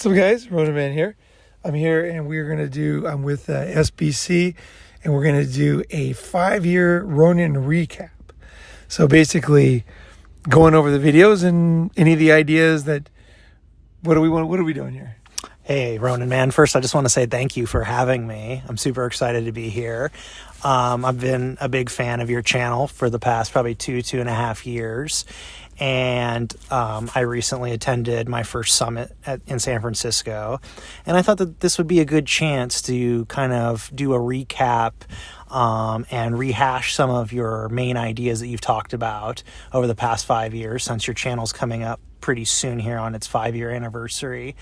What's up, guys? Ronin Man here. I'm here, and I'm with SBC, and we're going to do a 5-year Ronin recap. So basically, going over the videos and any of the ideas that, what are we doing here? Hey, Ronin Man. First, I just want to say thank you for having me. I'm super excited to be here. I've been a big fan of your channel for the past probably 2.5 years. And I recently attended my first summit in San Francisco. And I thought that this would be a good chance to kind of do a recap and rehash some of your main ideas that you've talked about over the past 5 years, since your channel's coming up pretty soon here on its 5-year anniversary.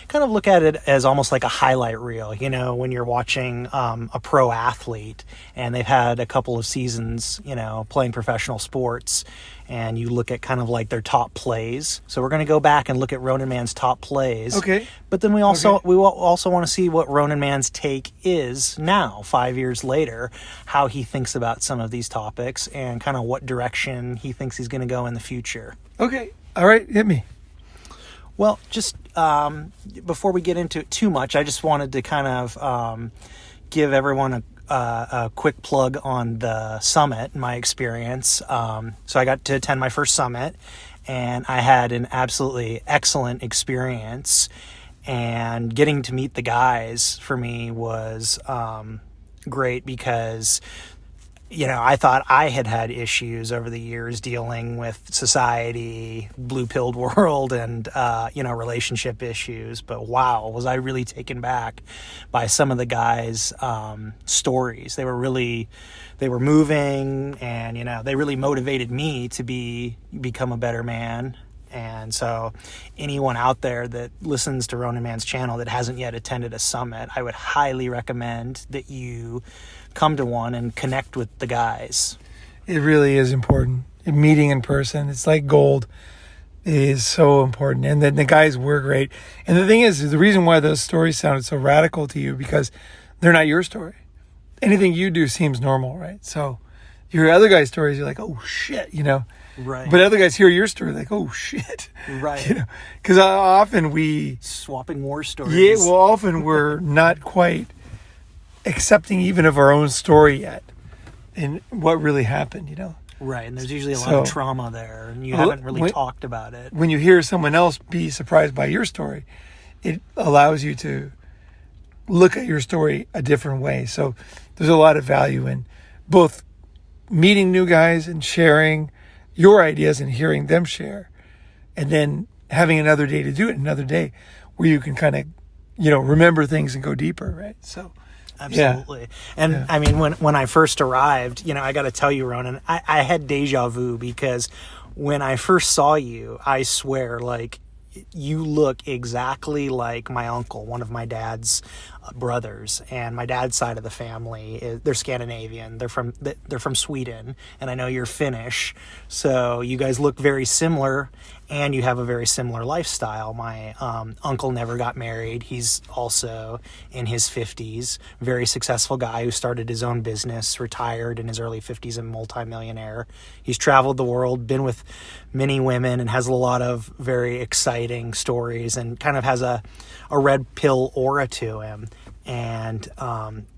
Kind of look at it as almost like a highlight reel, you know, when you're watching a pro athlete and they've had a couple of seasons, you know, playing professional sports, and you look at kind of like their top plays. So we're going to go back and look at Ronin Man's top plays. Okay. But then we will also want to see what Ronin Man's take is now, 5 years later, how he thinks about some of these topics and kind of what direction he thinks he's going to go in the future. Okay. All right. Hit me. Well, just before we get into it too much, I just wanted to kind of give everyone a quick plug on the summit, my experience. So I got to attend my first summit, and I had an absolutely excellent experience. And getting to meet the guys for me was great because, you know, I thought I had issues over the years dealing with society, blue-pilled world, and, you know, relationship issues. But wow, was I really taken back by some of the guys' stories. They were moving, and, you know, they really motivated me to become a better man. And so anyone out there that listens to Ronin Man's channel that hasn't yet attended a summit, I would highly recommend that you come to one and connect with the guys. It really is important. Meeting in person, it's like gold. It is so important. And then the guys were great. And the thing is the reason why those stories sounded so radical to you, because they're not your story. Anything you do seems normal, right? So your other guys' stories, you're like, oh shit, you know. Right. But other guys hear your story like, oh shit. Right. You know, because often we swapping war stories. Yeah, well, often we're not quite accepting even of our own story yet and what really happened, you know. Right, and there's usually a lot of trauma there, and you haven't really talked about it. When you hear someone else be surprised by your story, it allows you to look at your story a different way. So there's a lot of value in both meeting new guys and sharing your ideas and hearing them share, and then having another day to do it, another day where you can kind of, you know, remember things and go deeper, right? So absolutely. Yeah. And yeah. I mean, when I first arrived, you know, I got to tell you, Ronin, I had deja vu, because when I first saw you, I swear, like, you look exactly like my uncle, one of my dad's brothers. And my dad's side of the family, they're Scandinavian. They're from Sweden, and I know you're Finnish. So you guys look very similar, and you have a very similar lifestyle. My uncle never got married. He's also in his 50s, very successful guy who started his own business, retired in his early 50s, and multimillionaire. He's traveled the world, been with many women, and has a lot of very exciting stories, and kind of has a red pill aura to him. And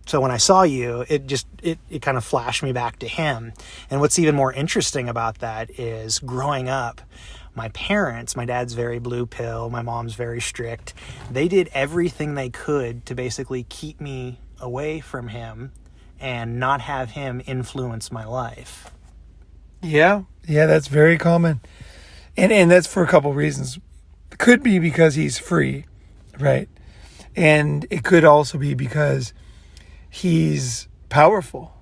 so when I saw you, it kind of flashed me back to him. And what's even more interesting about that is, growing up, my parents, my dad's very blue pill, my mom's very strict. They did everything they could to basically keep me away from him and not have him influence my life. Yeah, that's very common. And that's for a couple reasons. It could be because he's free, right? And it could also be because he's powerful,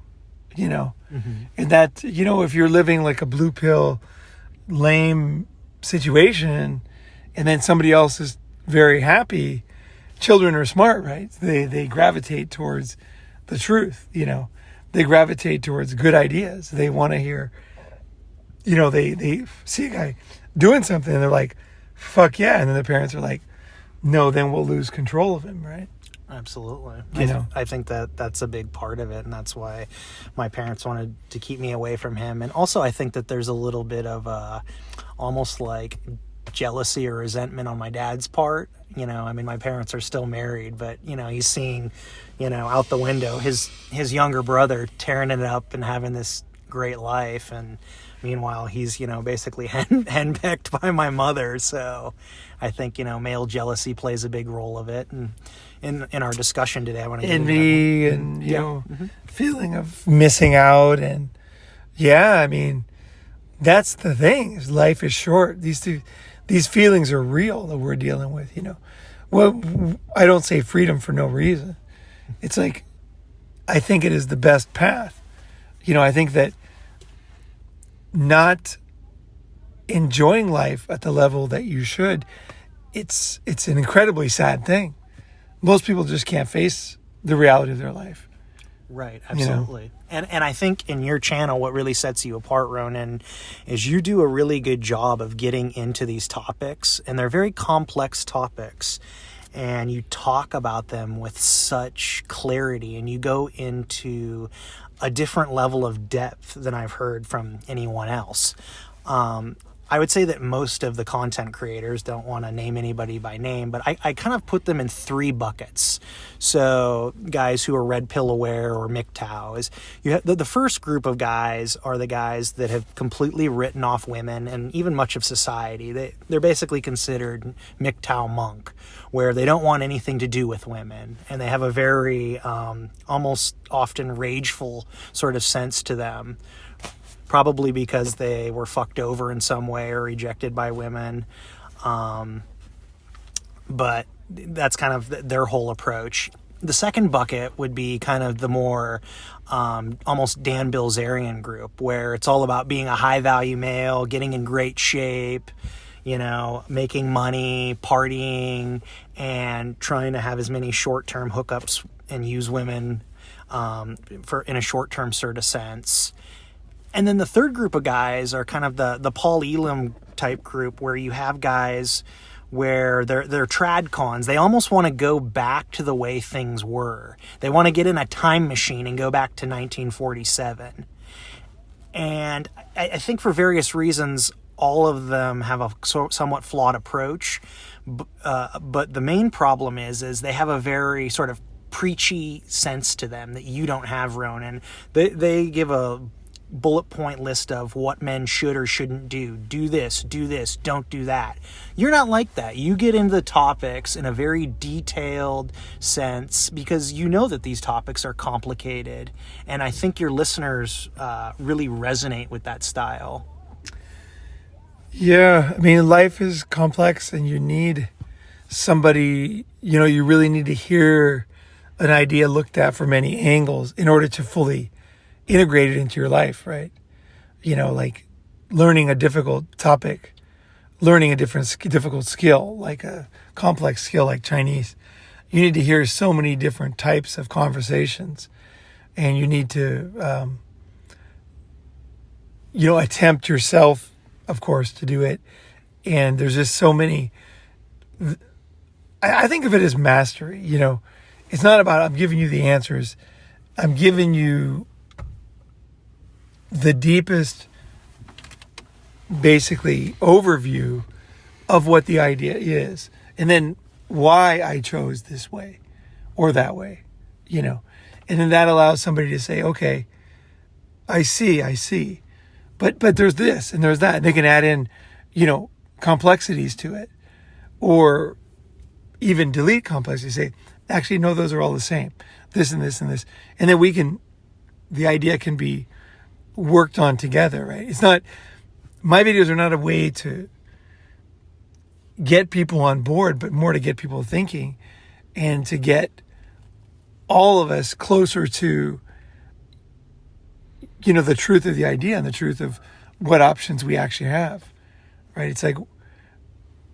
you know. Mm-hmm. And that, you know, if you're living like a blue pill, lame situation, and then somebody else is very happy, children are smart, right? They gravitate towards the truth, you know. They gravitate towards good ideas. They want to hear, you know, they see a guy doing something and they're like, fuck yeah. And then the parents are like, no, then we'll lose control of him, right? Absolutely. I think that's a big part of it, and that's why my parents wanted to keep me away from him. And also, I think that there's a little bit of almost like jealousy or resentment on my dad's part. You know, I mean, my parents are still married, but, you know, he's seeing, you know, out the window his younger brother tearing it up and having this great life, and meanwhile he's, you know, basically henpecked by my mother. So I think, you know, male jealousy plays a big role of it. And in our discussion today, I want to envy and, you know, feeling of missing out. And I mean, that's the thing, is life is short. These feelings are real that we're dealing with, you know. Well, I don't say freedom for no reason. It's like, I think it is the best path. You know, I think that not enjoying life at the level that you should, it's an incredibly sad thing. Most people just can't face the reality of their life. Right, absolutely. You know? And I think in your channel, what really sets you apart, Ronin, is you do a really good job of getting into these topics, and they're very complex topics, and you talk about them with such clarity, and you go into a different level of depth than I've heard from anyone else. I would say that most of the content creators, don't want to name anybody by name, but I kind of put them in 3 buckets. So guys who are red pill aware or MGTOW is, you have the first group of guys are the guys that have completely written off women and even much of society. They're basically considered MGTOW monk, where they don't want anything to do with women, and they have a very almost often rageful sort of sense to them. Probably because they were fucked over in some way or rejected by women. But that's kind of their whole approach. The second bucket would be kind of the more almost Dan Bilzerian group, where it's all about being a high value male, getting in great shape, you know, making money, partying, and trying to have as many short-term hookups and use women in a short-term sort of sense. And then the third group of guys are kind of the Paul Elam type group, where you have guys where they're trad cons. They almost want to go back to the way things were. They want to get in a time machine and go back to 1947. And I think for various reasons, all of them have a somewhat flawed approach. But the main problem is they have a very sort of preachy sense to them that you don't have, Ronin. They give a bullet point list of what men should or shouldn't do. Do this, don't do that. You're not like that. You get into the topics in a very detailed sense because you know that these topics are complicated, and I think your listeners really resonate with that style. Yeah, I mean, life is complex, and you need somebody, you know, you really need to hear an idea looked at from many angles in order to fully integrate it into your life, right? You know, like learning a difficult topic, learning a difficult skill, like a complex skill like Chinese. You need to hear so many different types of conversations, and you need to, you know, attempt yourself, of course, to do it. And there's just so many. I think of it as mastery. You know, it's not about I'm giving you the answers. I'm giving you the deepest, basically, overview of what the idea is, and then why I chose this way or that way, you know. And then that allows somebody to say, okay, I see, but there's this and there's that. And they can add in, you know, complexities to it, or even delete complexities. Say, actually, no, those are all the same. This and this and this, and then the idea can be worked on together, right? It's not, my videos are not a way to get people on board, but more to get people thinking and to get all of us closer to, you know, the truth of the idea and the truth of what options we actually have, right? It's like,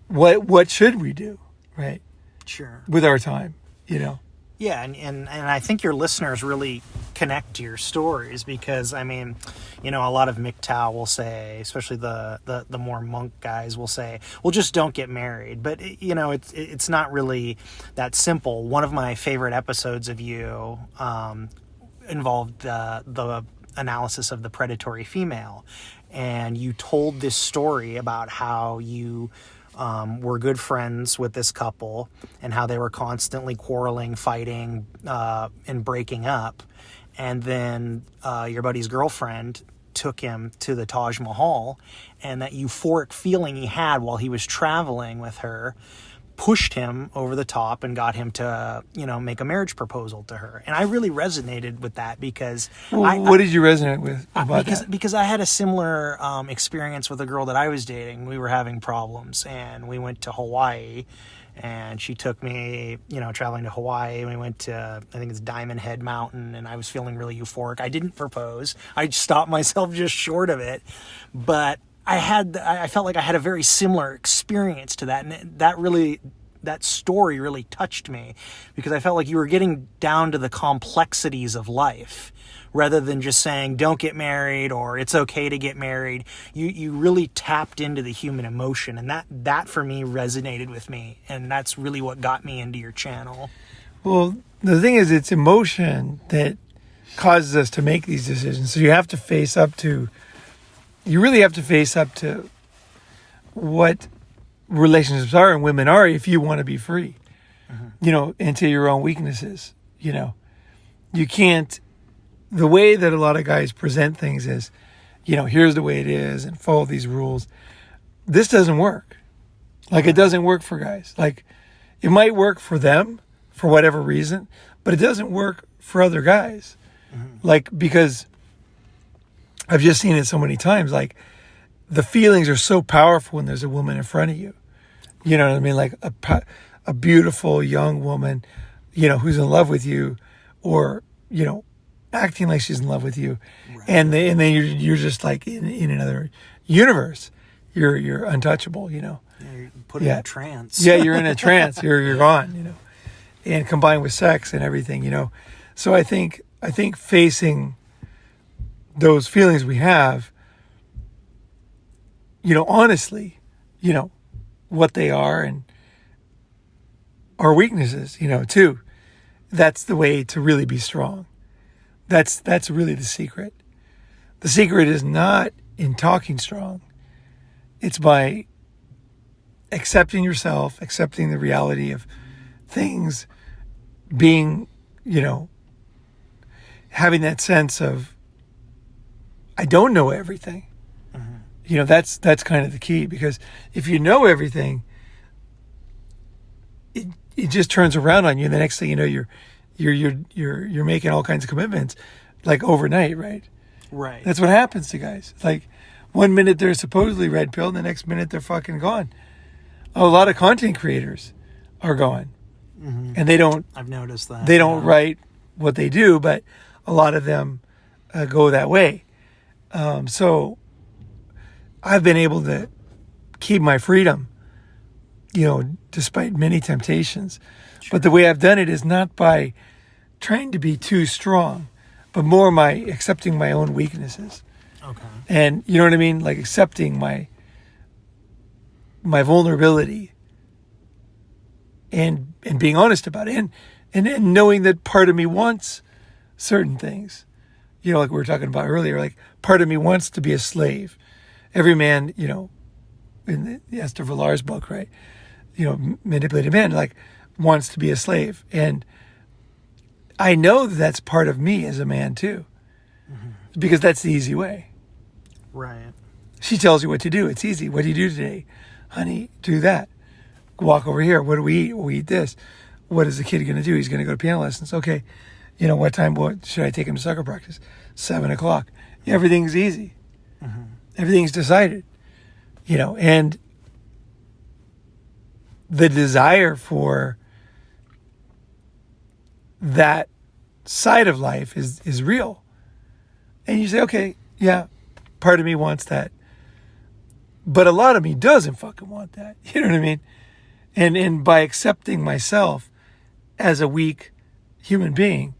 what should we do, right? Sure. With our time, you know? Yeah, and I think your listeners really connect to your stories because, I mean, you know, a lot of MGTOW will say, especially the more monk guys will say, well, just don't get married. But, you know, it's not really that simple. One of my favorite episodes of you involved the analysis of the predatory female. And you told this story about how you were good friends with this couple, and how they were constantly quarreling, fighting, and breaking up. And then your buddy's girlfriend took him to the Taj Mahal, and that euphoric feeling he had while he was traveling with her pushed him over the top and got him to, make a marriage proposal to her. And I really resonated with that because... What did you resonate with about that? Because I had a similar experience with a girl that I was dating. We were having problems, and we went to Hawaii, and she took me, traveling to Hawaii. And we went to, I think it's Diamond Head Mountain, and I was feeling really euphoric. I didn't propose. I stopped myself just short of it. But I felt like I had a very similar experience to that. And that story really touched me, because I felt like you were getting down to the complexities of life rather than just saying, don't get married, or it's okay to get married. You really tapped into the human emotion, and that for me resonated with me. And that's really what got me into your channel. Well, the thing is, it's emotion that causes us to make these decisions. So you really have to face up to what relationships are and women are if you want to be free, and to your own weaknesses. You can't, the way that a lot of guys present things is, here's the way it is and follow these rules. This doesn't work. Like, it doesn't work for guys. Like, it might work for them for whatever reason, but it doesn't work for other guys. Like, because I've just seen it so many times. Like, the feelings are so powerful when there's a woman in front of you. You know what I mean? Like a beautiful young woman, who's in love with you, or, acting like she's in love with you. Right. And then you're just like in another universe. You're untouchable, Yeah, you're put in a trance. Yeah, you're in a trance. You're gone, and combined with sex and everything, So I think facing those feelings we have, honestly, what they are and our weaknesses, too. That's the way to really be strong. That's really the secret. The secret is not in talking strong. It's by accepting yourself, accepting the reality of things, being, having that sense of, I don't know everything. That's kind of the key, because if you know everything, it just turns around on you. And the next thing you know, you're making all kinds of commitments, like overnight, right? Right. That's what happens to guys. Like, 1 minute they're supposedly red pill, and the next minute they're fucking gone. A lot of content creators are gone, and they don't. I've noticed that they don't write what they do, but a lot of them go that way. So I've been able to keep my freedom, despite many temptations. Sure. But the way I've done it is not by trying to be too strong, but more by accepting my own weaknesses. Okay. And you know what I mean? Like, accepting my vulnerability and being honest about it, and knowing that part of me wants certain things. Like we were talking about earlier, like, part of me wants to be a slave. Every man, in the Esther Villar's book, right? Manipulated man, like, wants to be a slave. And I know that that's part of me as a man too, because that's the easy way. Right. She tells you what to do. It's easy. What do you do today? Honey, do that. Walk over here. What do we eat? We eat this. What is the kid going to do? He's going to go to piano lessons. Okay. What time? What should I take him to soccer practice? 7:00. Everything's easy. Everything's decided. And the desire for that side of life is real. And you say, okay, yeah, part of me wants that. But a lot of me doesn't fucking want that. You know what I mean? And by accepting myself as a weak human being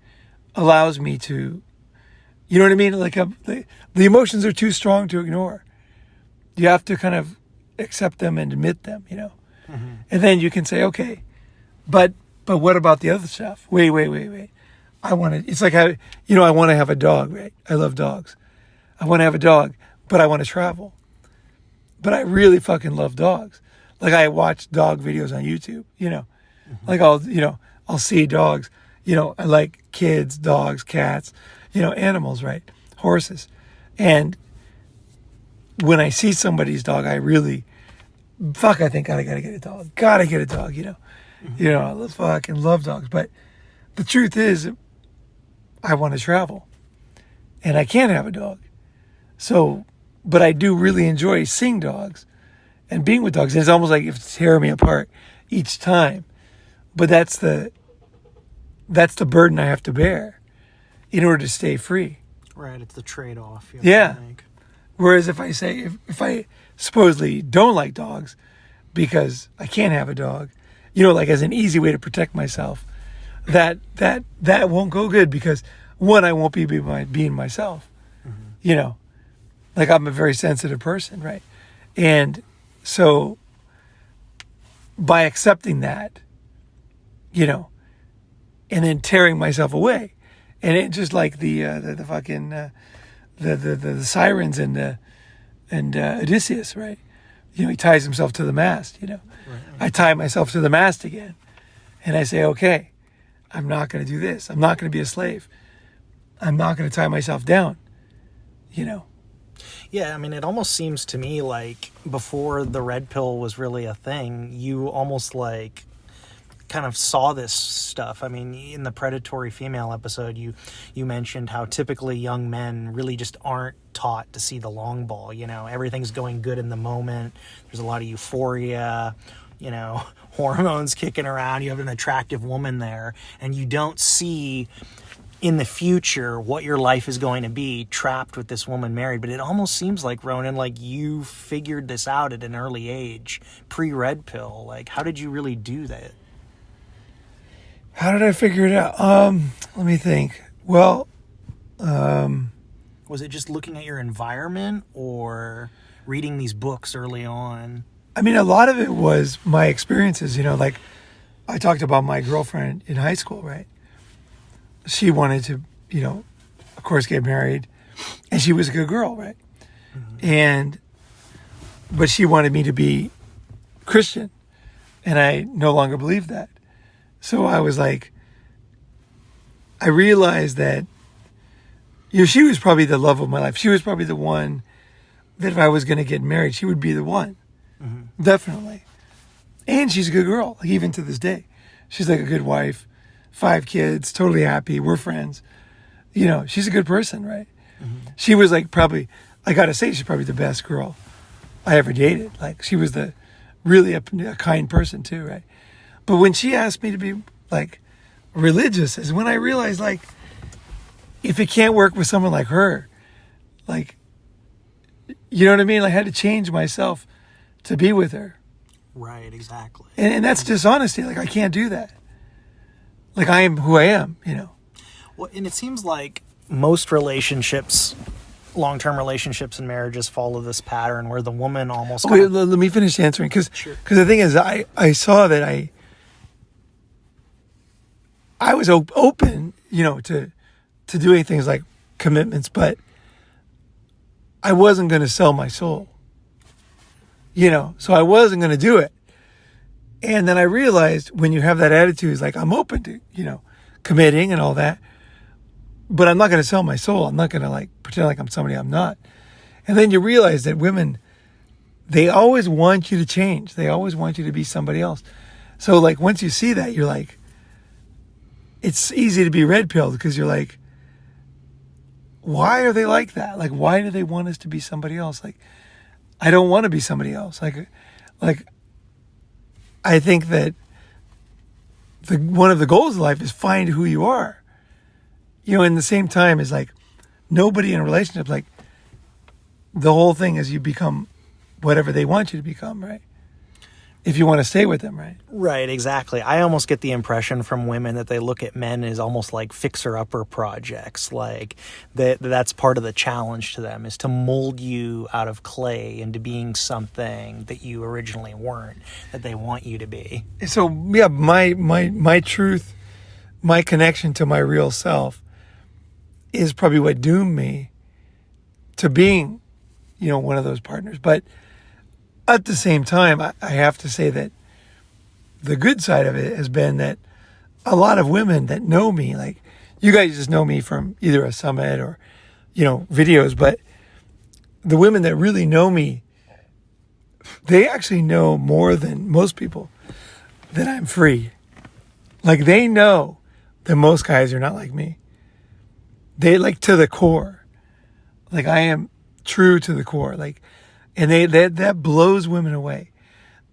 allows me to, you know what I mean? Like, the emotions are too strong to ignore. You have to kind of accept them and admit them, And then you can say, okay, but what about the other stuff? Wait. I want to, it's like, I want to have a dog, right? I love dogs. I want to have a dog, but I want to travel. But I really fucking love dogs. Like I watch dog videos on YouTube, like I'll see dogs, I like kids, dogs, cats, animals, right? Horses. And when I see somebody's dog, I really, I think I gotta get a dog. Gotta get a dog, I fucking love dogs. But the truth is, I want to travel. And I can't have a dog. So, but I do really enjoy seeing dogs and being with dogs. And it's almost like it's tearing me apart each time. But that's the burden I have to bear in order to stay free. Right, it's the trade-off. Yeah. Whereas if I say, if I supposedly don't like dogs because I can't have a dog, like as an easy way to protect myself, that won't go good because one, I won't be being myself, like I'm a very sensitive person, right? And so by accepting that, and then tearing myself away, and it just like the fucking the sirens and Odysseus, right? He ties himself to the mast. Right. I tie myself to the mast again, and I say, okay, I'm not going to do this. I'm not going to be a slave. I'm not going to tie myself down. Yeah, I mean, it almost seems to me like before the red pill was really a thing, you almost like kind of saw this stuff. I mean, in the predatory female episode, you mentioned how typically young men really just aren't taught to see the long ball. Everything's going good in the moment. There's a lot of euphoria, hormones kicking around. You have an attractive woman there, and you don't see in the future what your life is going to be trapped with this woman married. But it almost seems like, Ronin, like you figured this out at an early age, pre-red pill. Like, how did you really do that? How did I figure it out? Let me think. Well, was it just looking at your environment or reading these books early on? I mean, a lot of it was my experiences, like I talked about my girlfriend in high school, right? She wanted to, of course, get married, and she was a good girl, right? Mm-hmm. But she wanted me to be Christian, and I no longer believed that. So I was like, I realized that, she was probably the love of my life. She was probably the one that if I was going to get married, she would be the one. Mm-hmm. Definitely. And she's a good girl, like even to this day. She's like a good wife, 5 kids, totally happy. We're friends. She's a good person, right? Mm-hmm. She was like probably, I got to say, she's probably the best girl I ever dated. Like she was really a kind person too, right? But when she asked me to be like religious is when I realized like, if it can't work with someone like her, like, you know what I mean? I had to change myself to be with her. Right, exactly. And that's dishonesty. Like, I can't do that. Like, I am who I am, Well, and it seems like most relationships, long-term relationships and marriages follow this pattern where the woman almost... Wait, let me finish answering. Because the thing is, I saw that I was open, to doing things like commitments, but I wasn't going to sell my soul, so I wasn't going to do it. And then I realized when you have that attitude, it's like, I'm open to, committing and all that, but I'm not going to sell my soul. I'm not going to like pretend like I'm somebody I'm not. And then you realize that women, they always want you to change. They always want you to be somebody else. So like, once you see that, you're like, it's easy to be red pilled because you're like, why are they like that? Like, why do they want us to be somebody else? Like, I don't want to be somebody else. Like, I think that one of the goals of life is find who you are. In the same time as like, nobody in a relationship, like, the whole thing is you become whatever they want you to become, right? If you want to stay with them, right? Right, exactly. I almost get the impression from women that they look at men as almost like fixer-upper projects. Like that's part of the challenge to them is to mold you out of clay into being something that you originally weren't, that they want you to be. So yeah, my truth, my connection to my real self is probably what doomed me to being, one of those partners. But At the same time, I have to say that the good side of it has been that a lot of women that know me, like you guys just know me from either a summit or, videos, but the women that really know me, they actually know more than most people that I'm free. Like they know that most guys are not like me. They like to the core. Like I am true to the core. Like, and that blows women away.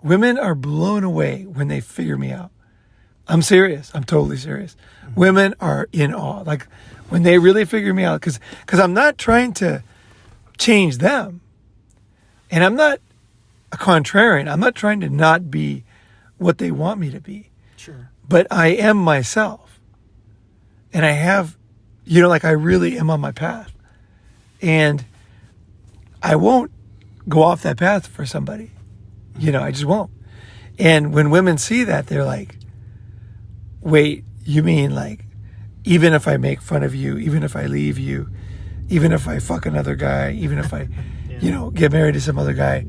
Women are blown away when they figure me out. I'm serious. I'm totally serious. Mm-hmm. Women are in awe. Like when they really figure me out, because I'm not trying to change them. And I'm not a contrarian. I'm not trying to not be what they want me to be. Sure. But I am myself. And I have, I really am on my path. And I won't go off that path for somebody. I just won't. And when women see that, they're like, wait, you mean like, even if I make fun of you, even if I leave you, even if I fuck another guy, even if I, get married to some other guy,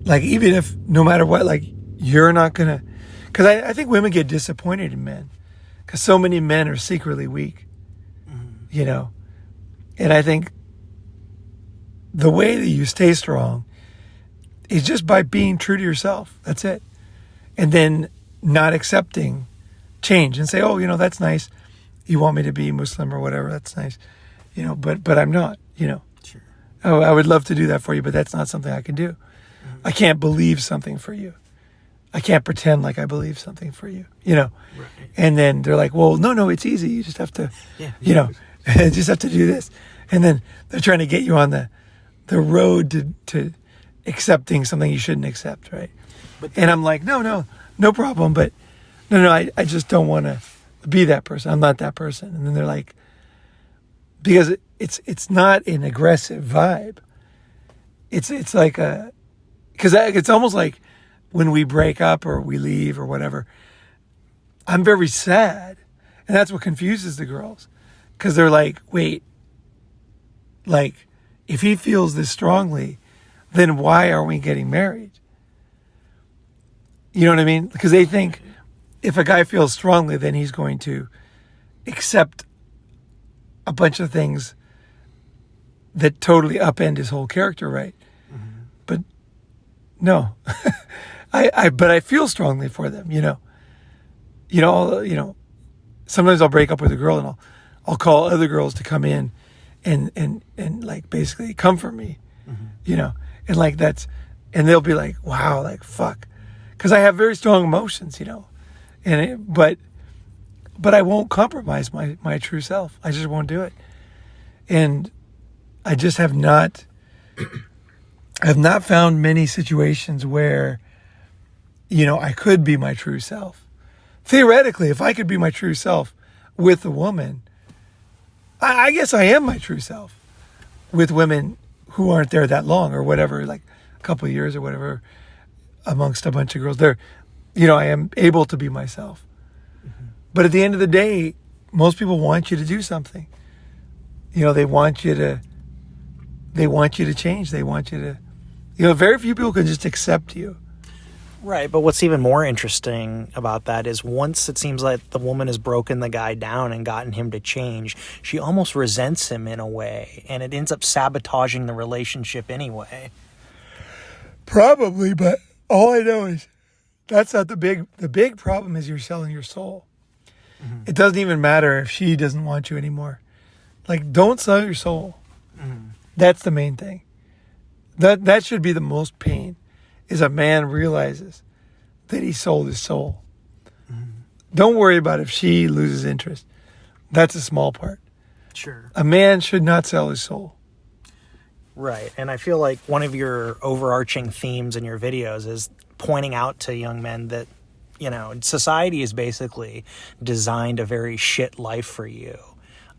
like, even if, no matter what, like, you're not going to, because I think women get disappointed in men because so many men are secretly weak, and I think the way that you stay strong is just by being true to yourself. That's it. And then not accepting change and say, oh, that's nice. You want me to be Muslim or whatever. That's nice. But I'm not, Sure. Oh, I would love to do that for you, but that's not something I can do. Mm-hmm. I can't believe something for you. I can't pretend like I believe something for you, Right. And then they're like, well, no, it's easy. You just have to, just have to do this. And then they're trying to get you on the road to accepting something you shouldn't accept, right? And I'm like, no problem, but no, I just don't want to be that person. I'm not that person. And then they're like, because it's not an aggressive vibe. It's like because it's almost like when we break up or we leave or whatever, I'm very sad. And that's what confuses the girls. Because they're like, wait, like, if he feels this strongly, then why are we getting married? You know what I mean? Because they think if a guy feels strongly, then he's going to accept a bunch of things that totally upend his whole character, right? Mm-hmm. But no, but I feel strongly for them, Sometimes I'll break up with a girl and I'll call other girls to come in and like basically comfort me, mm-hmm. And like and they'll be like, wow, like fuck, because I have very strong emotions, but I won't compromise my true self. I just won't do it, and I just have not. I have not found many situations where, I could be my true self. Theoretically, if I could be my true self with a woman, I guess I am my true self with women who aren't there that long or whatever, like a couple of years or whatever, amongst a bunch of girls. I am able to be myself. Mm-hmm. But at the end of the day, most people want you to do something. They want you to change. They want you to, very few people can just accept you. Right, but what's even more interesting about that is once it seems like the woman has broken the guy down and gotten him to change, she almost resents him in a way, and it ends up sabotaging the relationship anyway. Probably, but all I know is that's not the big problem is you're selling your soul. Mm-hmm. It doesn't even matter if she doesn't want you anymore. Like, don't sell your soul. Mm-hmm. That's the main thing. That should be the most pain. Is a man realizes that he sold his soul. Mm-hmm. Don't worry about if she loses interest. That's a small part. Sure. A man should not sell his soul. Right. And I feel like one of your overarching themes in your videos is pointing out to young men that, society is basically designed a very shit life for you.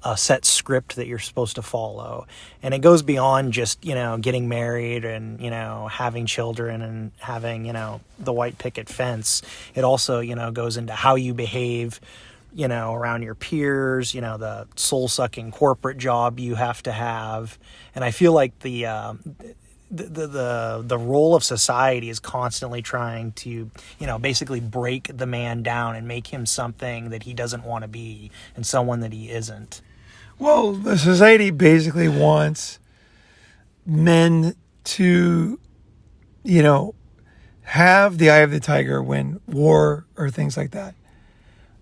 A set script that you're supposed to follow, and it goes beyond just getting married and having children and having the white picket fence. It also goes into how you behave around your peers, the soul-sucking corporate job you have to have. And I feel like the role of society is constantly trying to, basically break the man down and make him something that he doesn't want to be and someone that he isn't. Well, the society basically wants men to, have the eye of the tiger when war or things like that,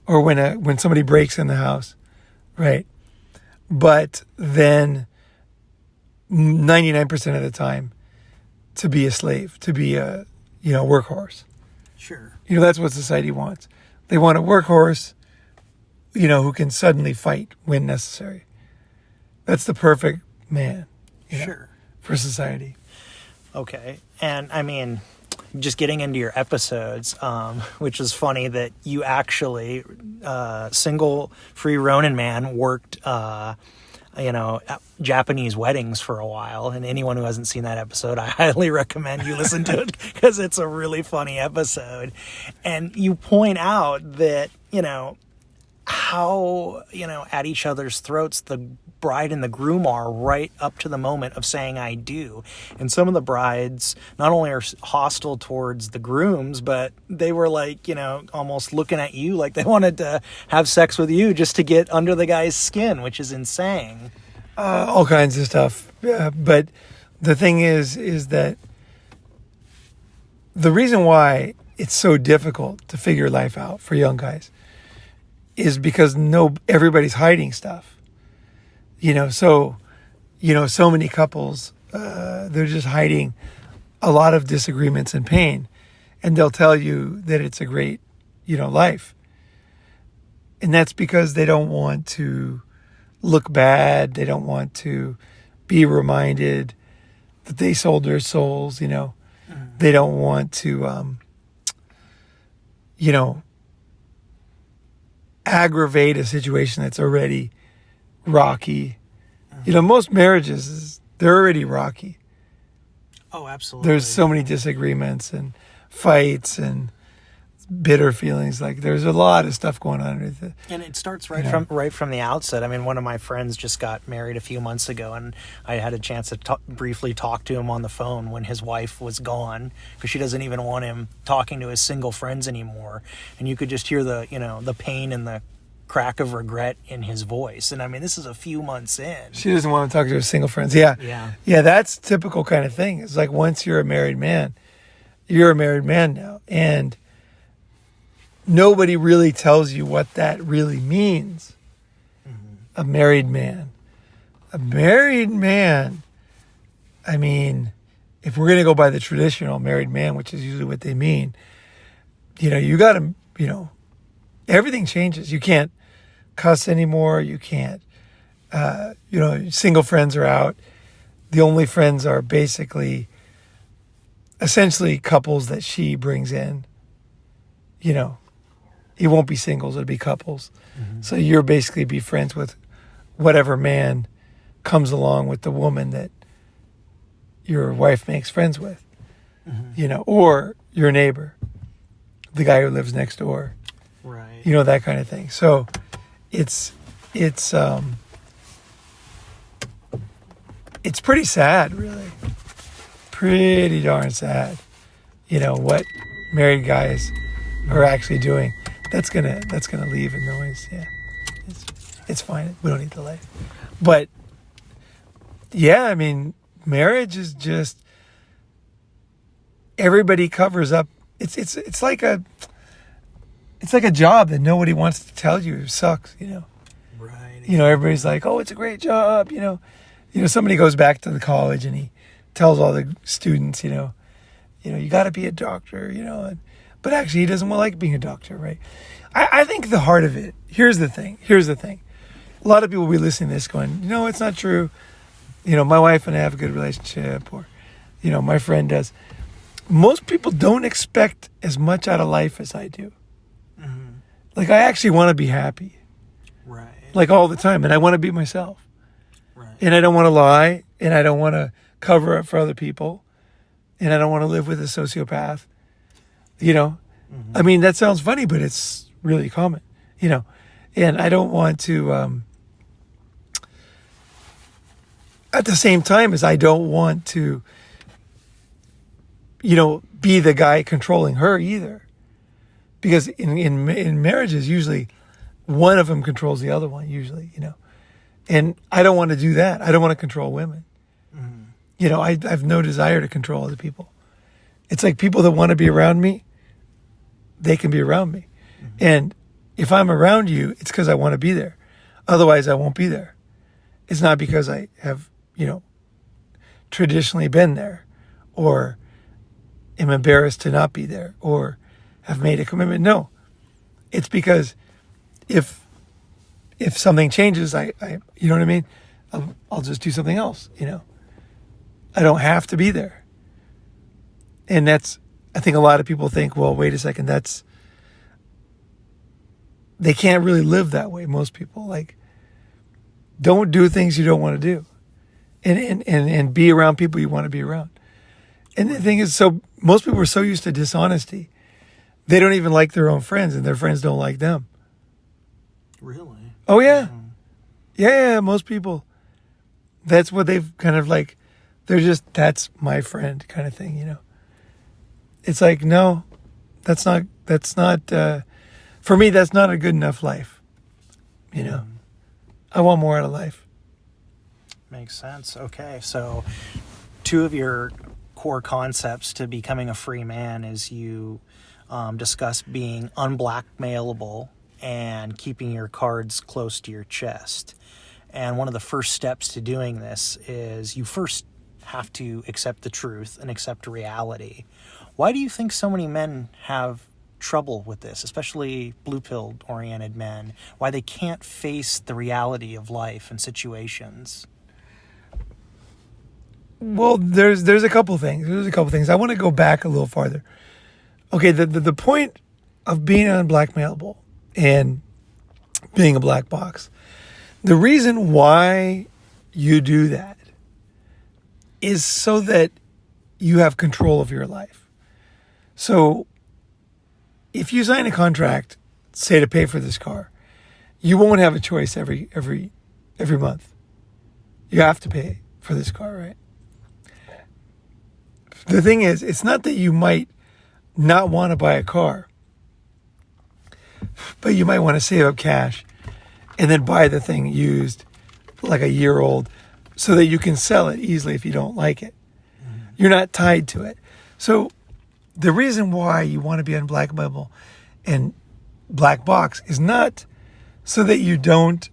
or when somebody breaks in the house, right? But then 99% of the time to be a slave, to be a, workhorse. Sure. That's what society wants. They want a workhorse, who can suddenly fight when necessary. That's the perfect man, Sure. for society. Okay. And I mean, just getting into your episodes, which is funny that you actually, single free Ronin man worked, at Japanese weddings for a while. And anyone who hasn't seen that episode, I highly recommend you listen to it because it's a really funny episode. And you point out that, how, at each other's throats the bride and the groom are right up to the moment of saying I do. And some of the brides not only are hostile towards the grooms, but they were like, almost looking at you like they wanted to have sex with you just to get under the guy's skin, which is insane. All kinds of stuff. But the thing is that the reason why it's so difficult to figure life out for young guys is because everybody's hiding stuff. So many couples, they're just hiding a lot of disagreements and pain, and they'll tell you that it's a great, life. And that's because they don't want to look bad. They don't want to be reminded that they sold their souls, They don't want to, aggravate a situation that's already rocky. Most marriages, they're already rocky. Oh, absolutely. There's so many disagreements and fights and bitter feelings. Like there's a lot of stuff going on underneath it. And it starts right from the outset. I mean, one of my friends just got married a few months ago, and I had a chance to briefly talk to him on the phone when his wife was gone, because she doesn't even want him talking to his single friends anymore. And you could just hear the pain and the crack of regret in his voice. And I mean, this is a few months in. She doesn't want to talk to her single friends. Yeah. That's typical kind of thing. It's like once you're a married man, you're a married man now, and nobody really tells you what that really means. A married man. I mean, if we're going to go by the traditional married man, which is usually what they mean, you got to, everything changes. You can't cuss anymore. You can't, single friends are out. The only friends are essentially couples that she brings in. It won't be singles, it'll be couples. So you're basically be friends with whatever man comes along with the woman that your wife makes friends with, or your neighbor, the guy who lives next door. Right. That kind of thing. So it's pretty sad, really. Pretty darn sad. What married guys are actually doing. That's gonna leave a noise. Yeah. It's fine. We don't need delay. But yeah, I mean, marriage is just everybody covers up. It's like a job that nobody wants to tell you. It sucks, Right. Everybody's like, oh, it's a great job, somebody goes back to the college and he tells all the students, you got to be a doctor, but actually he doesn't like being a doctor, right? I think the heart of it, here's the thing. A lot of people will be listening to this going, it's not true. My wife and I have a good relationship, or, my friend does. Most people don't expect as much out of life as I do. Like, I actually want to be happy. Right. Like, all the time. And I want to be myself. Right. And I don't want to lie. And I don't want to cover up for other people. And I don't want to live with a sociopath. I mean, that sounds funny, but it's really common. And I don't want to, at the same time as I don't want to be the guy controlling her either. Because in marriages, usually one of them controls the other one, usually, And I don't want to do that. I don't want to control women. Mm-hmm. I have no desire to control other people. It's like people that want to be around me, they can be around me. Mm-hmm. And if I'm around you, it's because I want to be there. Otherwise, I won't be there. It's not because I have, traditionally been there or am embarrassed to not be there or have made a commitment. No, it's because if something changes, I you know what I mean? I'll just do something else, I don't have to be there. And I think a lot of people think, well, wait a second, they can't really live that way. Most people don't do things you don't want to do and be around people you want to be around. And the thing is, so most people are so used to dishonesty, they don't even like their own friends and their friends don't like them. Really? Oh, yeah. Yeah, most people. That's what they've kind of they're just, that's my friend kind of thing, It's like, no, that's not, for me, that's not a good enough life, I want more out of life. Makes sense. Okay, so 2 of your core concepts to becoming a free man is you discuss being unblackmailable and keeping your cards close to your chest. And one of the first steps to doing this is you first have to accept the truth and accept reality. Why do you think so many men have trouble with this, especially blue-pilled oriented men? Why they can't face the reality of life and situations? Well, there's a couple things. I want to go back a little farther. Okay, the point of being unblackmailable and being a black box, the reason why you do that is so that you have control of your life. So if you sign a contract, say to pay for this car, you won't have a choice every month. You have to pay for this car, right? The thing is, it's not that you might not want to buy a car, but you might want to save up cash and then buy the thing used, like a year old, so that you can sell it easily if you don't like it. Mm-hmm. You're not tied to it. So the reason why you want to be unblackmailable and black box is not so that you don't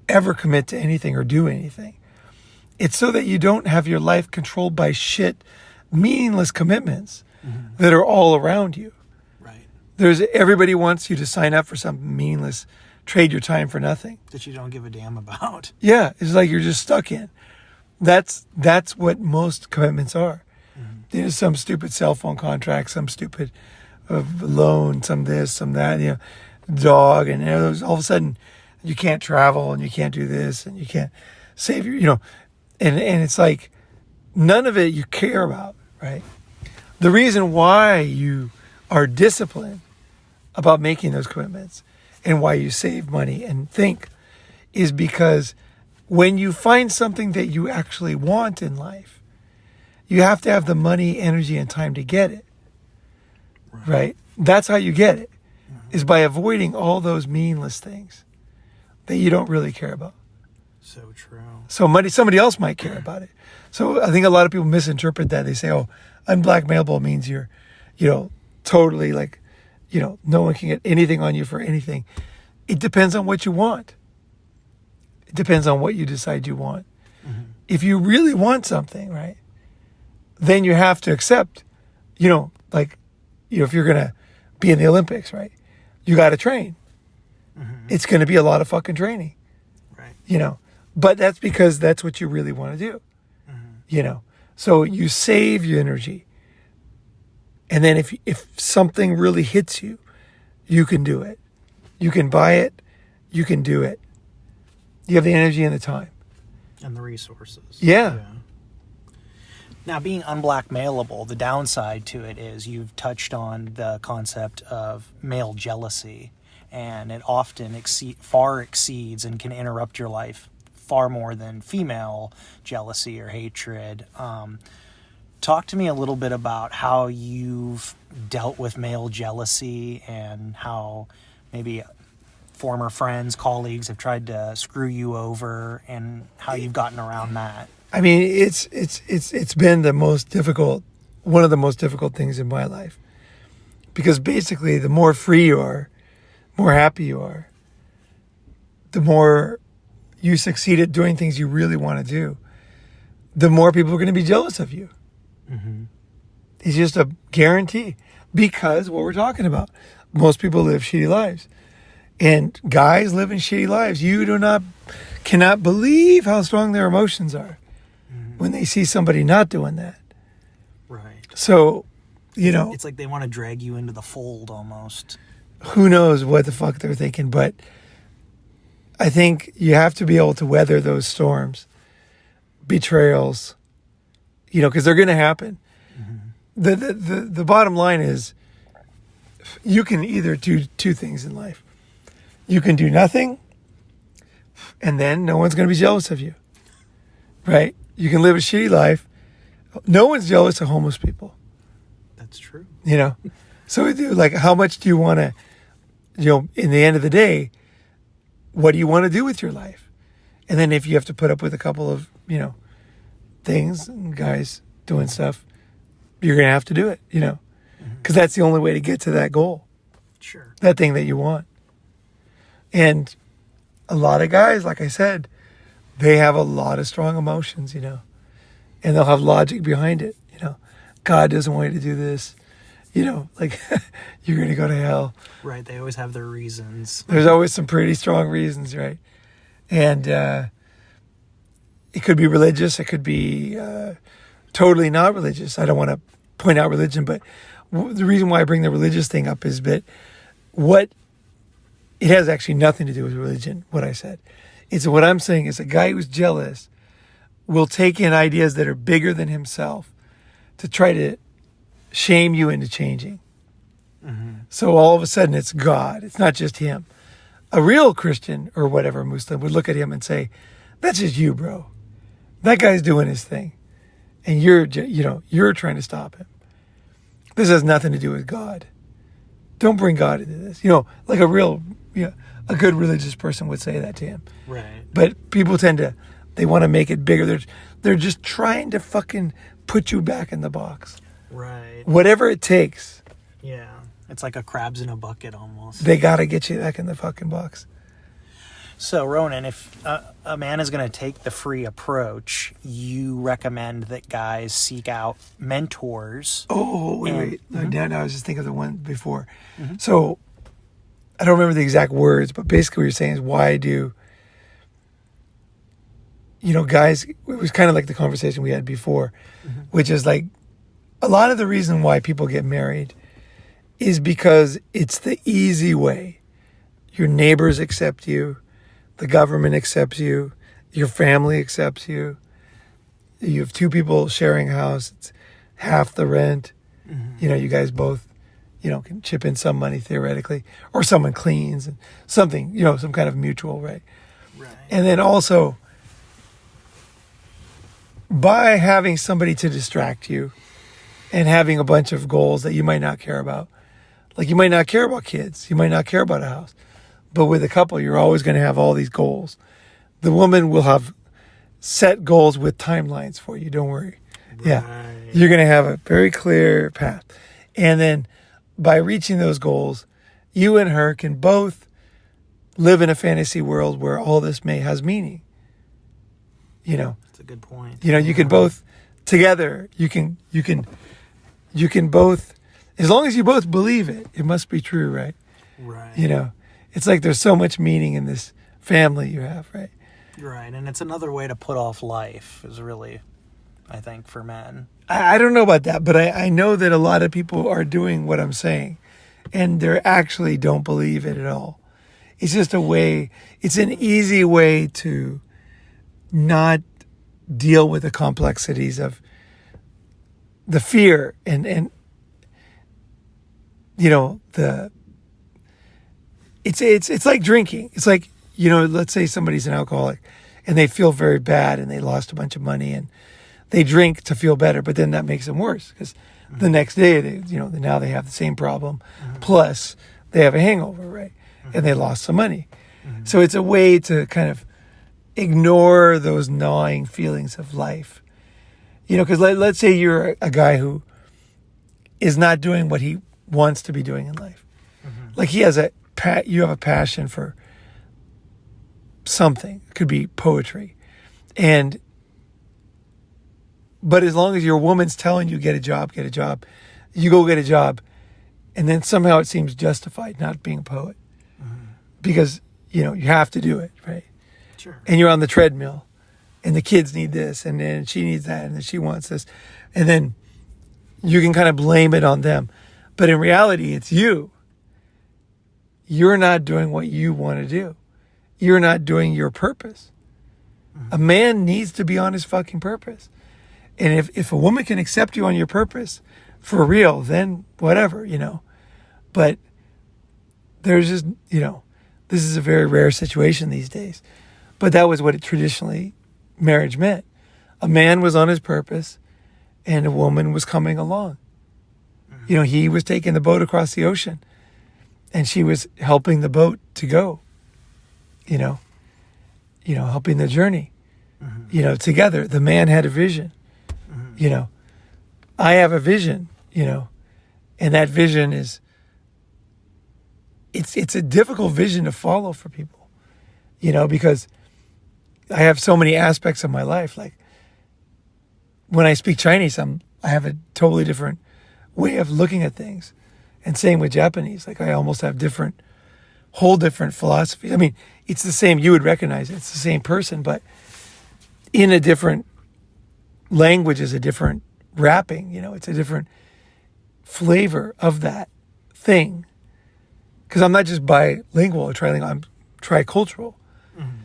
ever commit to anything or do anything. It's so that you don't have your life controlled by meaningless commitments that are all around you. Right. Everybody wants you to sign up for something meaningless, trade your time for nothing. That you don't give a damn about. Yeah, it's like you're just stuck in. That's what most commitments are. Mm-hmm. Some stupid cell phone contract, some stupid loan, some this, some that, dog, and all of a sudden you can't travel and you can't do this and you can't save your, and it's like none of it you care about, right? The reason why you are disciplined about making those commitments and why you save money and think is because when you find something that you actually want in life, you have to have the money, energy, and time to get it, right? That's how you get it, is by avoiding all those meaningless things that you don't really care about. So true. So somebody else might care about it. So I think a lot of people misinterpret that. They say, oh, unblackmailable means you're, totally no one can get anything on you for anything. It depends on what you want. It depends on what you decide you want. Mm-hmm. If you really want something, right, then you have to accept, if you're going to be in the Olympics, right, you got to train. Mm-hmm. It's going to be a lot of fucking training, right? But that's because that's what you really want to do, So you save your energy. And then if something really hits you, you can do it. You can buy it. You can do it. You have the energy and the time. And the resources. Yeah. Now, being unblackmailable, the downside to it is you've touched on the concept of male jealousy. And it often far exceeds and can interrupt your life far more than female jealousy or hatred. talk to me a little bit about how you've dealt with male jealousy and how maybe former friends, colleagues have tried to screw you over and how you've gotten around that. I mean, it's been one of the most difficult things in my life, because basically the more free you are, more happy you are, the more you succeed at doing things you really want to do, the more people are going to be jealous of you. Mm-hmm. It's just a guarantee, because what we're talking about, most people live shitty lives, and guys live in shitty lives. You cannot believe how strong their emotions are when they see somebody not doing that. Right. So, you know, it's like they want to drag you into the fold almost. Who knows what the fuck they're thinking, but I think you have to be able to weather those storms, betrayals, you know, because they're going to happen. Mm-hmm. The bottom line is, you can either do two things in life. You can do nothing, and then no one's going to be jealous of you, right? You can live a shitty life. No one's jealous of homeless people. That's true. You know? So, like, how much do you want to, you know, in the end of the day, what do you want to do with your life? And then if you have to put up with a couple of, you know, things and guys doing stuff, you're going to have to do it, you know? Because that's the only way to get to that goal. Sure. That thing that you want. And a lot of guys, like I said, they have a lot of strong emotions, you know, and they'll have logic behind it. You know, God doesn't want you to do this, you know, like you're going to go to hell. Right. They always have their reasons. There's always some pretty strong reasons, right? And it could be religious. It could be totally not religious. I don't want to point out religion, but the reason why I bring the religious thing up is that it has actually nothing to do with religion, what I said. It's what I'm saying is a guy who's jealous will take in ideas that are bigger than himself to try to shame you into changing. Mm-hmm. So all of a sudden it's God. It's not just him. A real Christian or whatever Muslim would look at him and say, that's just you, bro. That guy's doing his thing. And you're trying to stop him. This has nothing to do with God. Don't bring God into this. You know, like a good religious person would say that to him. Right. But people they want to make it bigger. They're just trying to fucking put you back in the box. Right. Whatever it takes. Yeah. It's like a crabs in a bucket almost. They got to get you back in the fucking box. So, Ronin, if a man is going to take the free approach, you recommend that guys seek out mentors. Oh, wait. Mm-hmm. Now I was just thinking of the one before. Mm-hmm. So, I don't remember the exact words, but basically what you're saying is why do, you know, guys, it was kind of like the conversation we had before, mm-hmm. which is like a lot of the reason why people get married is because it's the easy way. Your neighbors accept you. The government accepts you. Your family accepts you. You have two people sharing a house. It's half the rent. Mm-hmm. You know, you guys both, you know, can chip in some money theoretically, or someone cleans and something, you know, some kind of mutual, right? Right. And then also, by having somebody to distract you and having a bunch of goals that you might not care about, like you might not care about kids, you might not care about a house, but with a couple, you're always going to have all these goals. The woman will have set goals with timelines for you. Don't worry. Right. Yeah. You're going to have a very clear path. And then by reaching those goals, you and her can both live in a fantasy world where all this has meaning. You know, that's a good point. You know, you can both together, you can both, as long as you both believe it, it must be true, right? Right. You know, it's like there's so much meaning in this family you have, right? Right. And it's another way to put off life is really, I think, for men. I don't know about that, but I know that a lot of people are doing what I'm saying, and they actually don't believe it at all. It's just a way, it's an easy way to not deal with the complexities of the fear and you know, it's like drinking. It's like, you know, let's say somebody's an alcoholic and they feel very bad and they lost a bunch of money and they drink to feel better, but then that makes them worse because the next day, now they have the same problem. Plus, they have a hangover, right? And they lost some money. So it's a way to kind of ignore those gnawing feelings of life. Because let's say you're a guy who is not doing what he wants to be doing in life. Like you have a passion for something. It could be poetry. But as long as your woman's telling you get a job, you go get a job, and then somehow it seems justified not being a poet because you have to do it, right? Sure. And you're on the treadmill, and the kids need this, and then she needs that, and then she wants this, and then you can kind of blame it on them, but in reality, it's you. You're not doing what you want to do. You're not doing your purpose. A man needs to be on his fucking purpose. And if a woman can accept you on your purpose for real, then whatever, But there's just, this is a very rare situation these days. But that was what traditionally marriage meant. A man was on his purpose and a woman was coming along. He was taking the boat across the ocean and she was helping the boat to go, helping the journey, together. The man had a vision. I have a vision, and that vision is, it's a difficult vision to follow for people, because I have so many aspects of my life. Like when I speak Chinese, I have a totally different way of looking at things, and same with Japanese. Like I almost have whole different philosophies. I mean, it's the same, you would recognize it. It's the same person, but in a different language is a different wrapping, it's a different flavor of that thing. Because I'm not just bilingual or trilingual, I'm tricultural.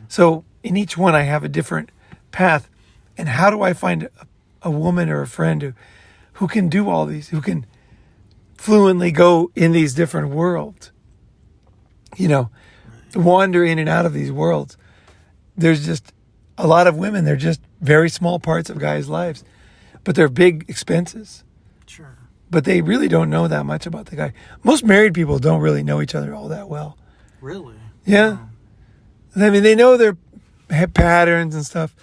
So in each one, I have a different path. And how do I find a woman or a friend who can do all these, who can fluently go in these different worlds, wander in and out of these worlds? There's just a lot of women, they're just very small parts of guys' lives, but they're big expenses. Sure. But they really don't know that much about the guy. Most married people don't really know each other all that well. Really? Yeah. I mean, they know their patterns and stuff,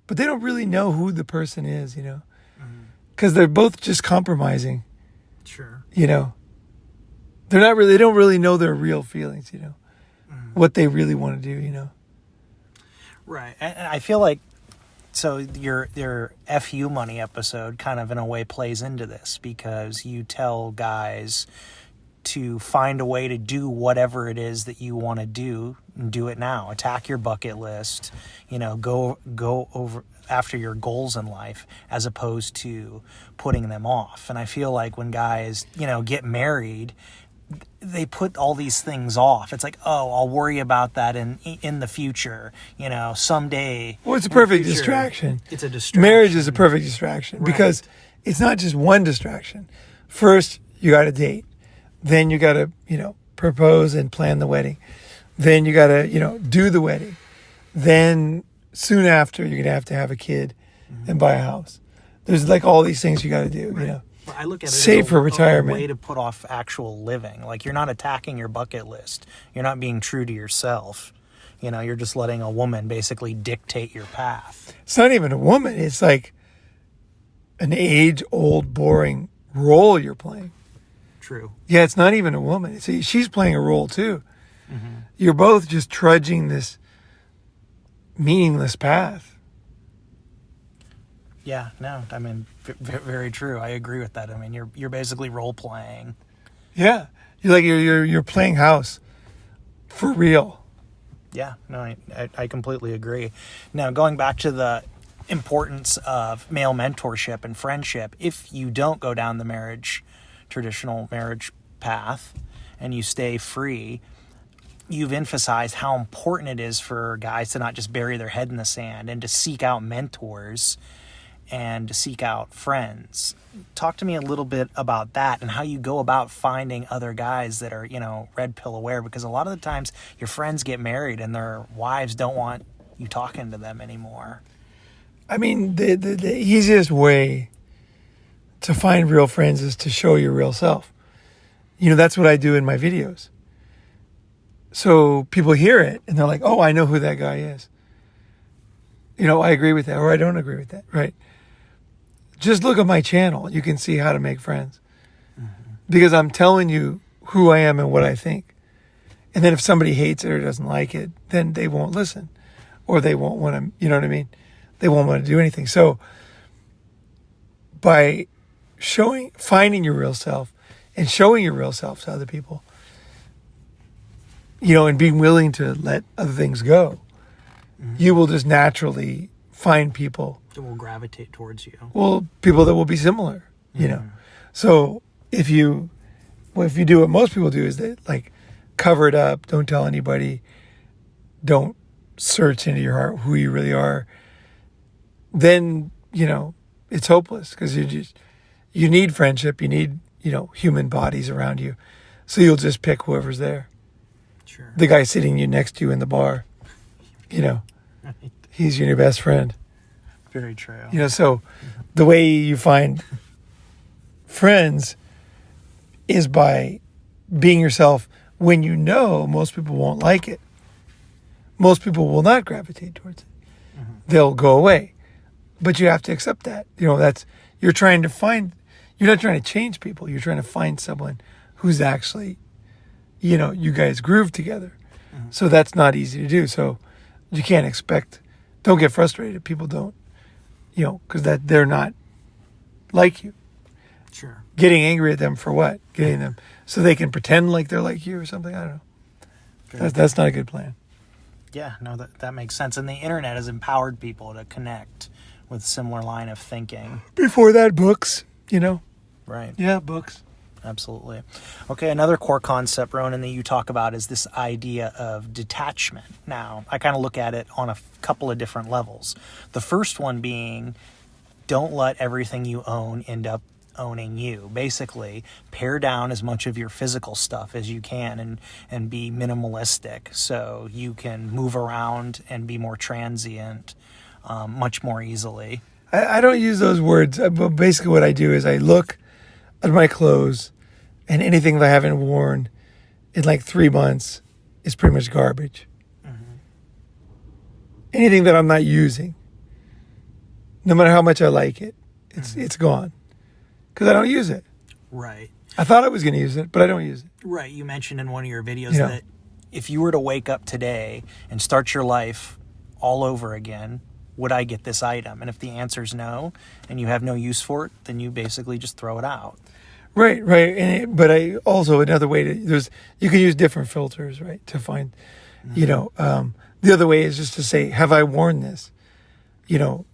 but they don't really know who the person is, because they're both just compromising. Sure. They don't really know their real feelings, what they really want to do, Right. And I feel like, so your FU Money episode kind of in a way plays into this, because you tell guys to find a way to do whatever it is that you want to do, and do it now. Attack your bucket list, go over after your goals in life, as opposed to putting them off. And I feel like when guys, get married, they put all these things off. It's like, oh, I'll worry about that in the future, someday. Well, it's a perfect distraction. It's a distraction. Marriage is a perfect distraction because it's not just one distraction. First, you got to date. Then you got to, propose and plan the wedding. Then you got to, do the wedding. Then soon after, you're going to have a kid and buy a house. There's like all these things you got to do, I look at it save as for retirement. A way to put off actual living. Like, you're not attacking your bucket list. You're not being true to yourself. You're just letting a woman basically dictate your path. It's not even a woman. It's like an age-old, boring role you're playing. True. Yeah, it's not even a woman. She's playing a role too. You're both just trudging this meaningless path. Yeah, no, I mean, very true. I agree with that. I mean, you're basically role playing. Yeah, you're playing house for real. Yeah, no, I completely agree. Now, going back to the importance of male mentorship and friendship, if you don't go down the traditional marriage path, and you stay free, you've emphasized how important it is for guys to not just bury their head in the sand and to seek out mentors and to seek out friends. Talk to me a little bit about that and how you go about finding other guys that are, red pill aware, because a lot of the times your friends get married and their wives don't want you talking to them anymore. I mean, the easiest way to find real friends is to show your real self. You know, that's what I do in my videos. So people hear it and they're like, oh, I know who that guy is. You know, I agree with that, or I don't agree with that, right? Just look at my channel. You can see how to make friends. Because I'm telling you who I am and what I think. And then if somebody hates it or doesn't like it, then they won't listen. Or they won't want to, you know what I mean? They won't want to do anything. So by finding your real self and showing your real self to other people, you know, and being willing to let other things go, you will just naturally find people that will gravitate towards you. Well, people that will be similar, you know. So if you do what most people do is they like cover it up, don't tell anybody, don't search into your heart who you really are, then, you know, it's hopeless because you need friendship, you need, you know, human bodies around you. So you'll just pick whoever's there. Sure. The guy sitting you next to you in the bar, you know, he's your best friend. Very true. You know, so the way you find friends is by being yourself when you know most people won't like it. Most people will not gravitate towards it. They'll go away. But you have to accept that. You know, you're not trying to change people. You're trying to find someone who's actually, you know, you guys groove together. So that's not easy to do. So you can't don't get frustrated. People don't, you know, because they're not like you. Sure. Getting angry at them for what? Getting them so they can pretend like they're like you or something? I don't know. That's not a good plan. Yeah, no, that makes sense. And the internet has empowered people to connect with similar line of thinking. Before that, books, you know? Right. Yeah, books. Absolutely. Okay, another core concept, Ronin, that you talk about is this idea of detachment. Now, I kind of look at it on a couple of different levels. The first one being, don't let everything you own end up owning you. Basically, pare down as much of your physical stuff as you can and be minimalistic so you can move around and be more transient much more easily. I don't use those words, but basically what I do is I look at my clothes and anything that I haven't worn in like 3 months is pretty much garbage. Anything that I'm not using, no matter how much I like it, it's gone. Because I don't use it. Right. I thought I was going to use it, but I don't use it. Right. You mentioned in one of your videos that if you were to wake up today and start your life all over again, would I get this item? And if the answer is no, and you have no use for it, then you basically just throw it out. Right. But I also, another way you can use different filters, right, to find, you know, the other way is just to say, have I worn this, you know,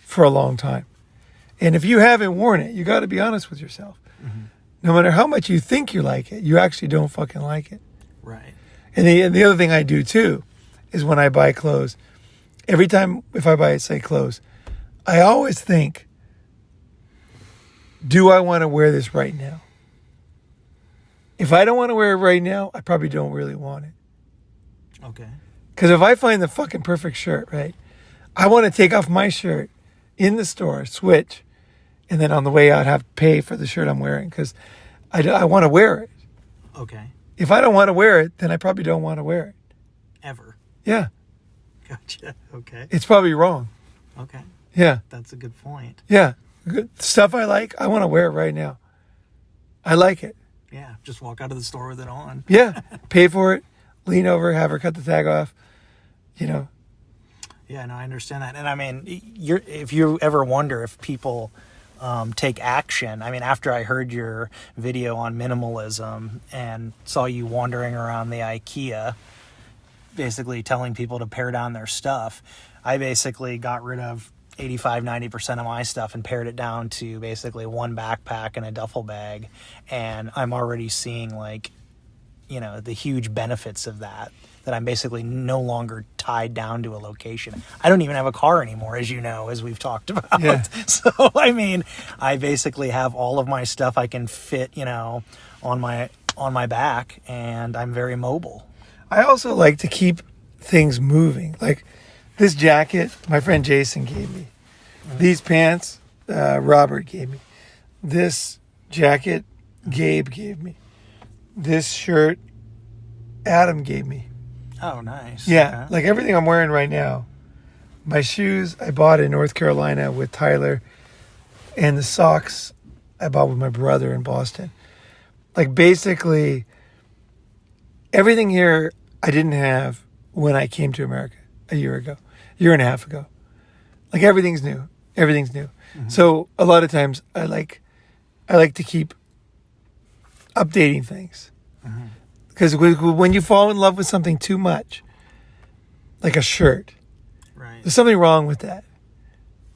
for a long time? And if you haven't worn it, you got to be honest with yourself. No matter how much you think you like it, you actually don't fucking like it. Right. And the other thing I do too is when I buy clothes, every time if I buy, say, clothes, I always think, do I want to wear this right now? If I don't want to wear it right now, I probably don't really want it. Okay. Because if I find the fucking perfect shirt, right, I want to take off my shirt in the store, switch, and then on the way out have to pay for the shirt I'm wearing because I want to wear it. Okay. If I don't want to wear it, then I probably don't want to wear it. Ever. Yeah. Gotcha. Okay. It's probably wrong. Okay. Yeah. That's a good point. Yeah. Good stuff I like, I want to wear it right now. I like it. Yeah. Just walk out of the store with it on. Yeah. Pay for it. Lean over, have her cut the tag off. You know. Yeah, no, I understand that. And I mean, if you ever wonder if people take action, I mean, after I heard your video on minimalism and saw you wandering around the IKEA, basically telling people to pare down their stuff, I basically got rid of 85-90% of my stuff and pared it down to basically one backpack and a duffel bag. And I'm already seeing, like, you know, the huge benefits of that I'm basically no longer tied down to a location. I don't even have a car anymore, as you know, as we've talked about. Yeah. So, I mean, I basically have all of my stuff I can fit, you know, on my back, and I'm very mobile. I also like to keep things moving. Like this jacket, my friend Jason gave me. These pants, Robert gave me. This jacket, Gabe gave me. This shirt, Adam gave me. Oh, nice. Yeah, Okay. like everything I'm wearing right now. My shoes I bought in North Carolina with Tyler, and the socks I bought with my brother in Boston. Like basically, everything here I didn't have when I came to America a year and a half ago. Like everything's new. Everything's new. Mm-hmm. So a lot of times I like to keep updating things. Because when you fall in love with something too much, like a shirt, right, there's something wrong with that.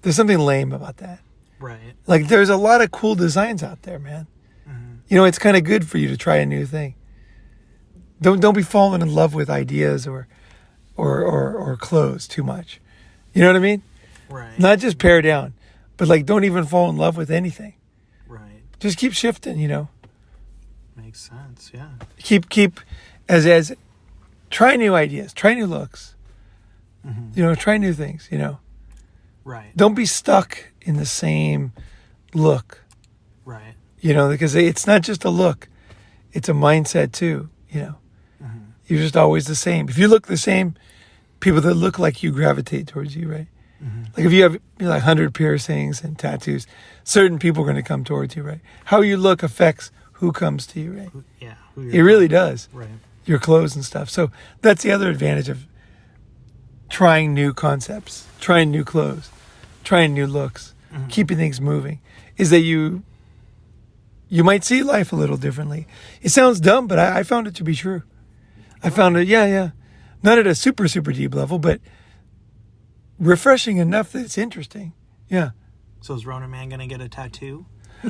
There's something lame about that. Right. Like there's a lot of cool designs out there, man. Mm-hmm. You know, it's kind of good for you to try a new thing. Don't be falling in love with ideas or clothes too much. You know what I mean? Right. Not just pare down, but like don't even fall in love with anything. Right. Just keep shifting, you know. Makes sense, yeah. Keep as try new ideas, try new looks. Mm-hmm. You know, try new things, you know. Right. Don't be stuck in the same look. Right. You know, because it's not just a look. It's a mindset too, you know. Mm-hmm. You're just always the same. If you look the same, people that look like you gravitate towards you, right? Mm-hmm. Like if you have 100 piercings and tattoos, certain people are going to come towards you, right? How you look affects who comes to you, right? Yeah. It really does. Right. Your clothes and stuff. So that's the other advantage of trying new concepts, trying new clothes, trying new looks, mm-hmm. keeping things moving, is that you might see life a little differently. It sounds dumb, but I found it to be true. I found it, yeah. Not at a super, super deep level, but refreshing enough that it's interesting. Yeah. So is Ronin Man going to get a tattoo?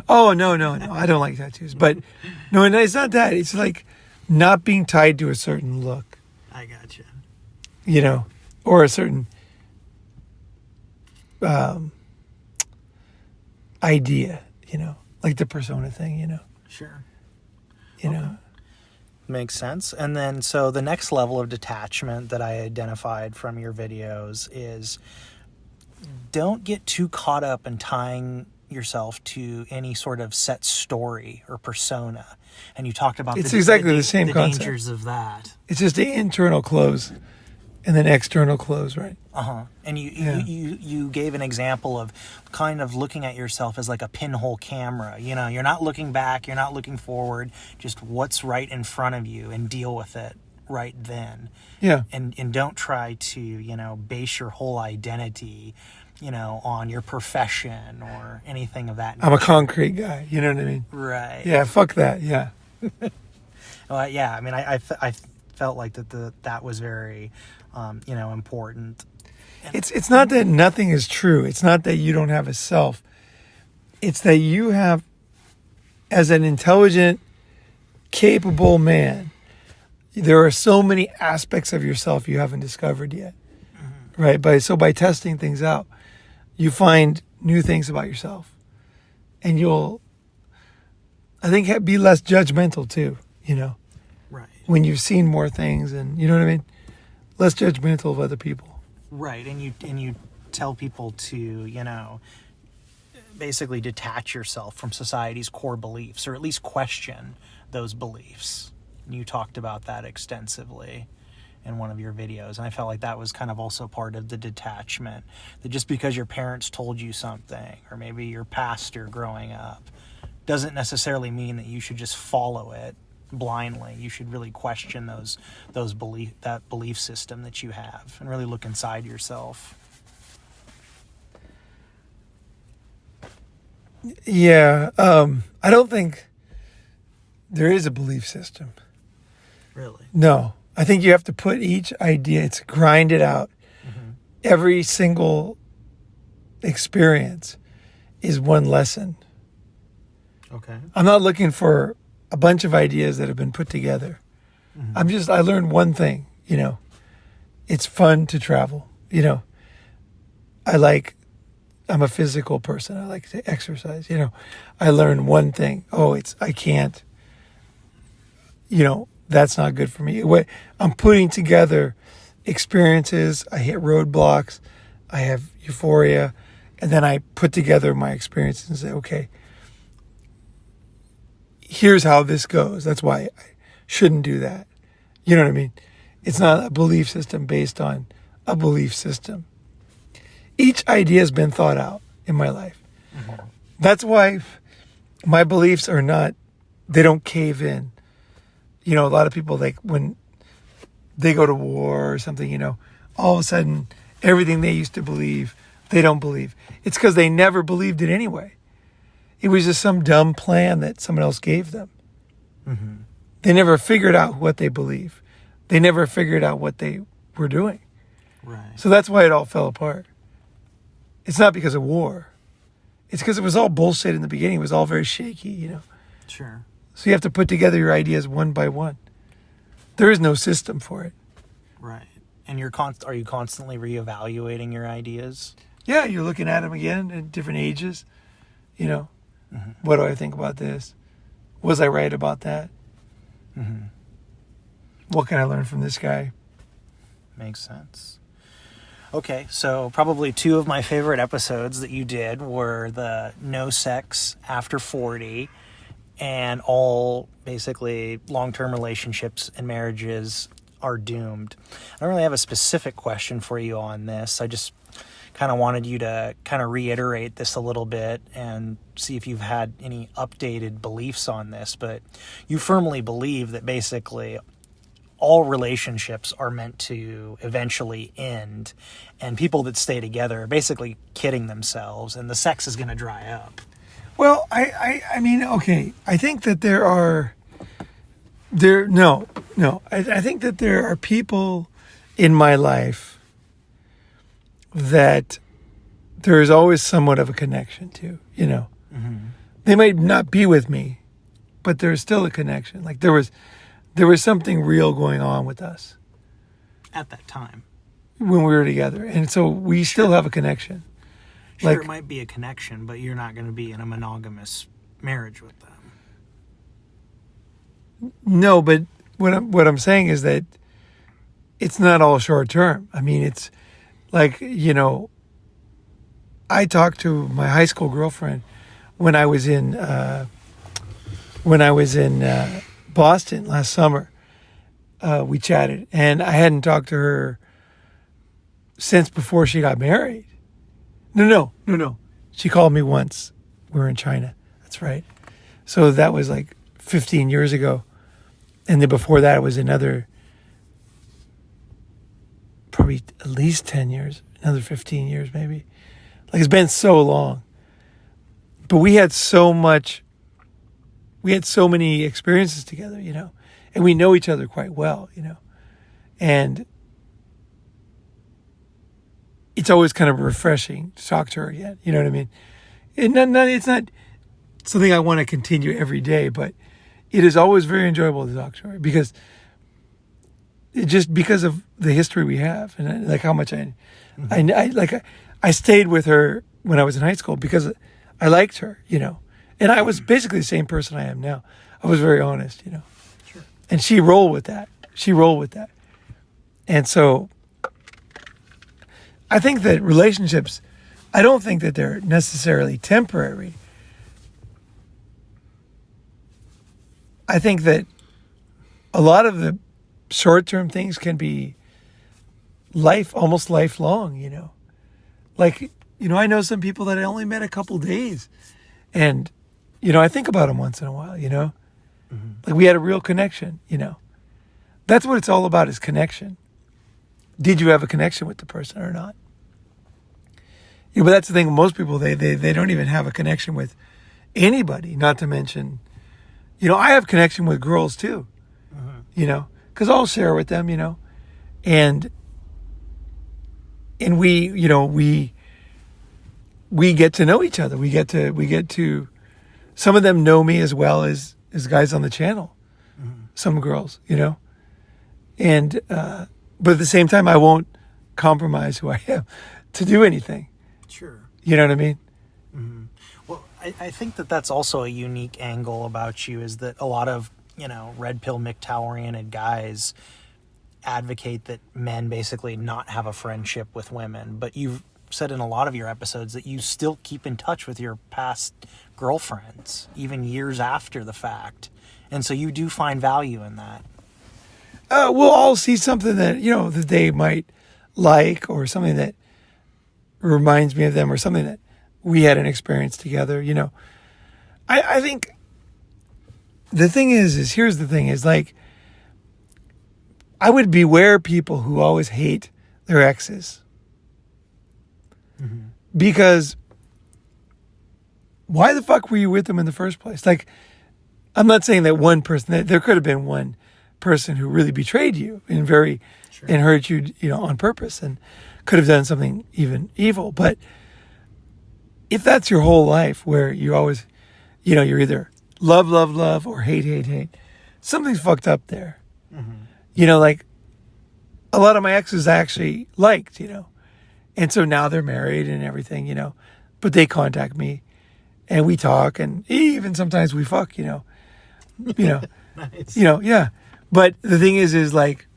Oh, no. I don't like tattoos. But no, it's not that. It's like not being tied to a certain look. I gotcha. You know, or a certain idea, you know, like the persona thing, you know. Sure. You know. Makes sense. And then, so the next level of detachment that I identified from your videos is don't get too caught up in tying yourself to any sort of set story or persona. And you talked about it's exactly the same the concept. dangers of that. It's just the internal close and then external close, right? Uh-huh. And you gave an example of kind of looking at yourself as like a pinhole camera. You know, you're not looking back, you're not looking forward, just what's right in front of you and deal with it right then. Yeah. And don't try to, base your whole identity, on your profession or anything of that nature. I'm a concrete guy, you know what I mean? Right. Yeah, fuck that, yeah. Well, yeah, I mean, I felt like that was very, important. It's not that nothing is true. It's not that you don't have a self. It's that you have, as an intelligent, capable man, there are so many aspects of yourself you haven't discovered yet, mm-hmm. right? By testing things out, you find new things about yourself, and you'll, I think, be less judgmental too. Right. When you've seen more things, and you know what I mean, less judgmental of other people. Right, and you tell people to, basically detach yourself from society's core beliefs, or at least question those beliefs. And you talked about that extensively in one of your videos, and I felt like that was kind of also part of the detachment. That just because your parents told you something, or maybe your pastor growing up, doesn't necessarily mean that you should just follow it blindly. You should really question that belief system that you have, and really look inside yourself. Yeah, I don't think there is a belief system. Really? No, I think you have to put each idea, it's grind it out. Mm-hmm. Every single experience is one lesson. Okay. I'm not looking for a bunch of ideas that have been put together. Mm-hmm. I learned one thing, it's fun to travel, I'm a physical person. I like to exercise, I learned one thing. I can't, that's not good for me. I'm putting together experiences. I hit roadblocks. I have euphoria, And then I put together my experiences and say, okay, here's how this goes. That's why I shouldn't do that. You know what I mean? It's not a belief system based on a belief system. Each idea has been thought out in my life. Mm-hmm. That's why my beliefs are not, they don't cave in. You know, a lot of people, like when they go to war or something, you know, all of a sudden everything they used to believe, they don't believe. It's because they never believed it anyway. It was just some dumb plan that someone else gave them. Mm-hmm. They never figured out what they believe. They never figured out what they were doing. Right. So that's why it all fell apart. It's not because of war. It's because it was all bullshit in the beginning. It was all very shaky, you know. Sure. So you have to put together your ideas one by one. There is no system for it. Right. And are you constantly reevaluating your ideas? Yeah, you're looking at them again at different ages. You know, mm-hmm. What do I think about this? Was I right about that? Mm-hmm. What can I learn from this guy? Makes sense. Okay, so probably two of my favorite episodes that you did were the no sex after 40 and all basically long-term relationships and marriages are doomed. I don't really have a specific question for you on this. I just kind of wanted you to kind of reiterate this a little bit and see if you've had any updated beliefs on this. But you firmly believe that basically all relationships are meant to eventually end, and people that stay together are basically kidding themselves, and the sex is going to dry up. Well, I mean, okay, I think that I think that there are people in my life that there is always somewhat of a connection to, you know. Mm-hmm. They might not be with me, but there's still a connection. Like there was something real going on with us at that time when we were together. And so we still have a connection. Sure, like, it might be a connection, but you're not going to be in a monogamous marriage with them. No, but what I'm saying is that it's not all short term. I mean, it's like, you know, I talked to my high school girlfriend when I was in Boston last summer. We chatted, and I hadn't talked to her since before she got married. No. She called me once. We were in China. That's right. So that was like 15 years ago. And then before that, it was another, probably at least 10 years, another 15 years maybe. Like it's been so long. But we had so many experiences together, you know, and we know each other quite well, you know, and it's always kind of refreshing to talk to her again. You know what I mean? It's not something I want to continue every day, but it is always very enjoyable to talk to her because of the history we have and like how much I stayed with her when I was in high school because I liked her, you know, and I was basically the same person I am now. I was very honest, you know, sure. And she rolled with that. And so I think that relationships, I don't think that they're necessarily temporary. I think that a lot of the short-term things can be almost lifelong, you know. Like, you know, I know some people that I only met a couple days. And, you know, I think about them once in a while, you know. Mm-hmm. Like we had a real connection, you know. That's what it's all about is connection. Did you have a connection with the person or not? Yeah, but that's the thing. Most people, they don't even have a connection with anybody, not to mention, you know, I have connection with girls too, you know, because I'll share with them, you know, and we, you know, we get to know each other. We get to, some of them know me as well as guys on the channel, some girls, you know, and, but at the same time, I won't compromise who I am to do anything. Sure. You know what I mean? Mm-hmm. Well, I think that's also a unique angle about you is that a lot of, you know, red pill MGTOW-oriented guys advocate that men basically not have a friendship with women, but you've said in a lot of your episodes that you still keep in touch with your past girlfriends, even years after the fact. And so you do find value in that. We'll all see something that, that they might like, or something that reminds me of them, or something that we had an experience together. I think the thing is here's the thing is, like, I would beware people who always hate their exes. Because why the fuck were you with them in the first place? Like, I'm not saying that one person, there could have been one person who really betrayed you and and hurt you, on purpose, and could have done something even evil. But if that's your whole life, where you always, you're either love, or hate, something's fucked up there. Like, a lot of my exes I actually liked, and so now they're married and everything, but they contact me and we talk, and even sometimes we fuck, Nice. Yeah. But the thing is like,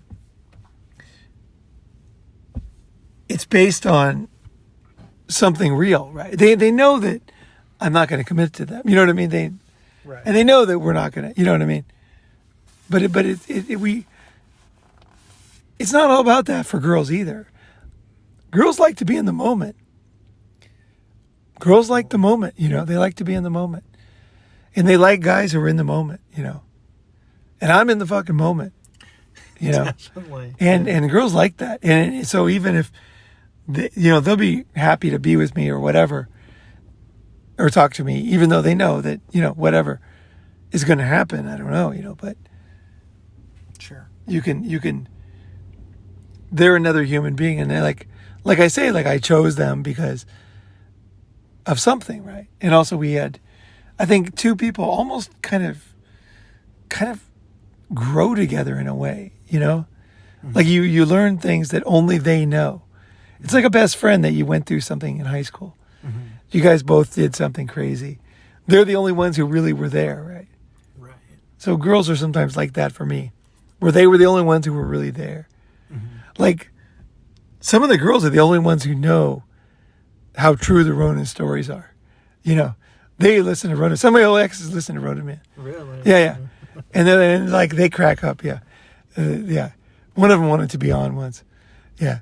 it's based on something real, right? They know that I'm not going to commit to them. You know what I mean? Right. And they know that we're not going to, you know what I mean? But it's not all about that for girls either. Girls like to be in the moment. Girls like the moment, they like to be in the moment. And they like guys who are in the moment, And I'm in the fucking moment, Definitely. And girls like that. And so even if, they'll be happy to be with me or whatever, or talk to me, even though they know that, whatever is going to happen. I don't know, but Sure. you can, they're another human being. And they're like I say, like, I chose them because of something, right? And also we had, I think, two people almost kind of grow together in a way, like you learn things that only they know. It's like a best friend that you went through something in high school. You guys both did something crazy. They're the only ones who really were there, right? Right. So girls are sometimes like that for me, where they were the only ones who were really there. Like, some of the girls are the only ones who know how true the Ronin stories are. They listen to Ronin. Some of my old exes listen to Ronin, man. Really? Yeah. And then, like, they crack up, yeah. Yeah. One of them wanted to be on once. Yeah.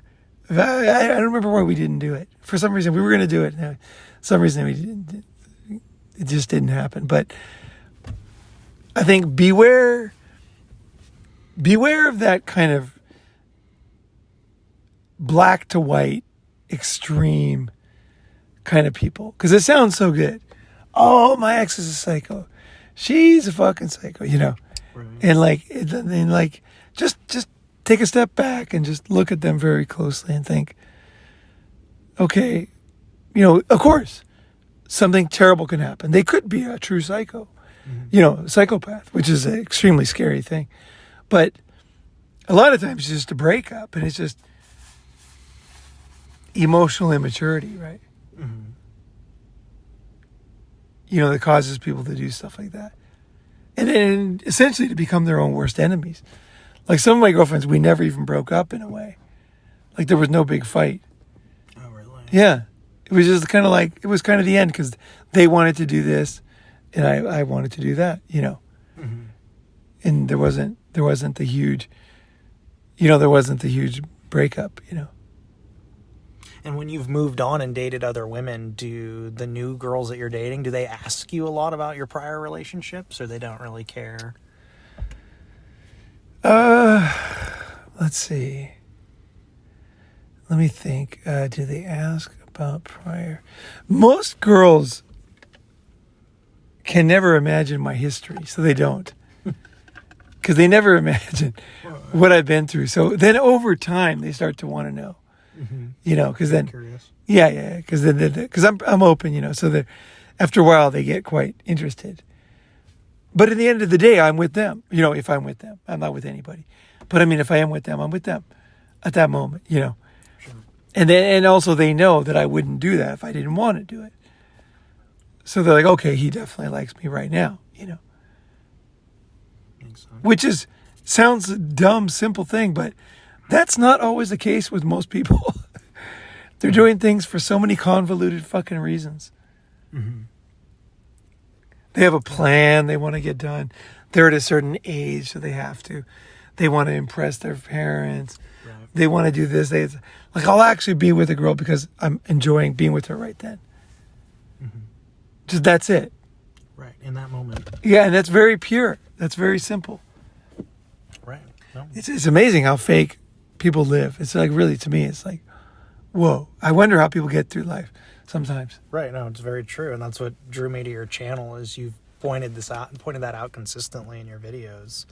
I don't remember why we didn't do it. For some reason, we were going to do it. For some reason, we didn't. It just didn't happen. But I think beware of that kind of black to white, extreme kind of people. Because it sounds so good. Oh, my ex is a psycho. She's a fucking psycho, Right. And just take a step back and just look at them very closely and think, okay, of course, something terrible can happen. They could be a true psycho, psychopath, which is an extremely scary thing. But a lot of times it's just a breakup, and it's just emotional immaturity, right? That causes people to do stuff like that. And essentially to become their own worst enemies. Like, some of my girlfriends, we never even broke up in a way. Like, there was no big fight. Oh, really? Yeah. It was just kind of like, it was kind of the end, because they wanted to do this and I wanted to do that, And there wasn't the huge, breakup, And when you've moved on and dated other women, do the new girls that you're dating, do they ask you a lot about your prior relationships, or they don't really care? Let's see. Let me think. Do they ask about prior? Most girls can never imagine my history, so they don't. Because they never imagine what I've been through. So then over time, they start to want to know. Because then, Curious. yeah, because I'm open, so that after a while they get quite interested. But at the end of the day, I'm with them. If I'm with them, I'm not with anybody. But I mean, if I am with them, I'm with them at that moment. Sure. And also they know that I wouldn't do that if I didn't want to do it. So they're like, okay, he definitely likes me right now. Makes sense. Which sounds a dumb, simple thing, but that's not always the case with most people. They're doing things for so many convoluted fucking reasons. Mm-hmm. They have a plan they want to get done. They're at a certain age, so they have to. They want to impress their parents. Right. They want to do this. I'll actually be with a girl because I'm enjoying being with her right then. Mm-hmm. Just that's it. Right, in that moment. Yeah, and that's very pure. That's very simple. Right. No. It's amazing how fake people live. It's like, really, to me, it's like, whoa. I wonder how people get through life sometimes. Right, no, it's very true. And that's what drew me to your channel, is you've pointed that out consistently in your videos.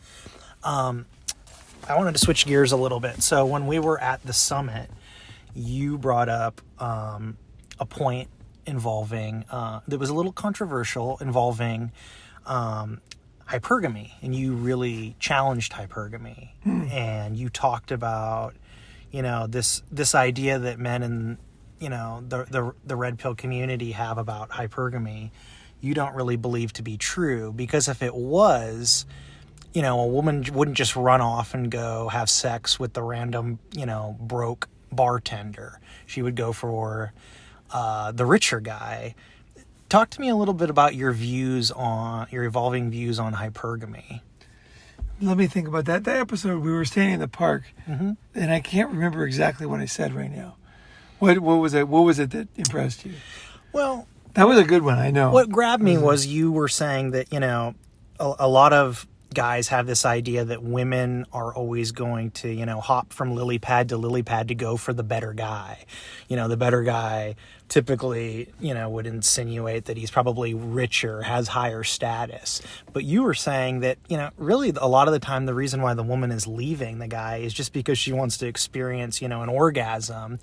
I wanted to switch gears a little bit. So when we were at the summit, you brought up a point involving, that was a little controversial, involving hypergamy. And you really challenged hypergamy. And you talked about, this idea that men in, the red pill community have about hypergamy, you don't really believe to be true, because if it was, a woman wouldn't just run off and go have sex with the random, broke bartender. She would go for the richer guy. Talk to me a little bit about your evolving views on hypergamy. Let me think about that. That episode, we were standing in the park, Mm-hmm. and I can't remember exactly what I said right now. What was it? What was it that impressed you? Well, that was a good one. I know. What grabbed me was you were saying that, a lot of guys have this idea that women are always going to, hop from lily pad to lily pad to go for the better guy. The better guy typically, would insinuate that he's probably richer, has higher status. But you were saying that, really a lot of the time the reason why the woman is leaving the guy is just because she wants to experience, an orgasm,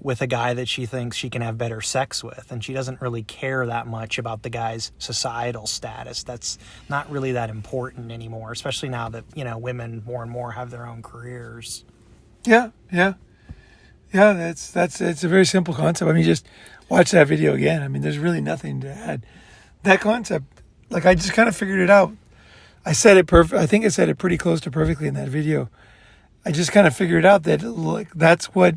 with a guy that she thinks she can have better sex with. And she doesn't really care that much about the guy's societal status. That's not really that important anymore, especially now that, women more and more have their own careers. Yeah. It's a very simple concept. I mean, just watch that video again. I mean, there's really nothing to add. That concept, I just kind of figured it out. I said it I think I said it pretty close to perfectly in that video. I just kind of figured out that, that's what,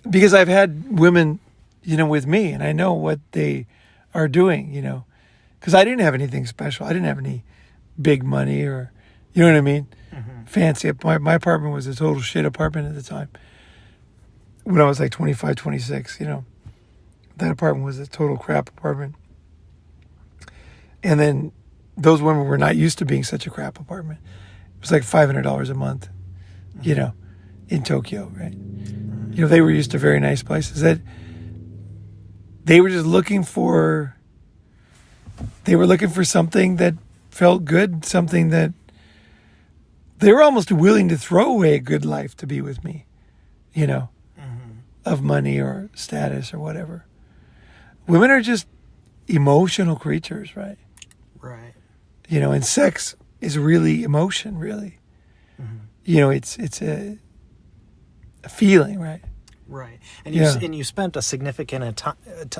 because I've had women, with me, and I know what they are doing, because I didn't have anything special. I didn't have any big money or, you know what I mean? Mm-hmm. Fancy. My apartment was a total shit apartment at the time. When I was 25, 26, that apartment was a total crap apartment. And then those women were not used to being such a crap apartment. It was $500 a month, in Tokyo, right? They were used to very nice places. That they were just looking for something that felt good, something that they were almost willing to throw away a good life to be with me, of money or status or whatever. Women are just emotional creatures, right? Right. And sex is really emotion, really. Mm-hmm. It's a feeling, right? Right. And you spent a significant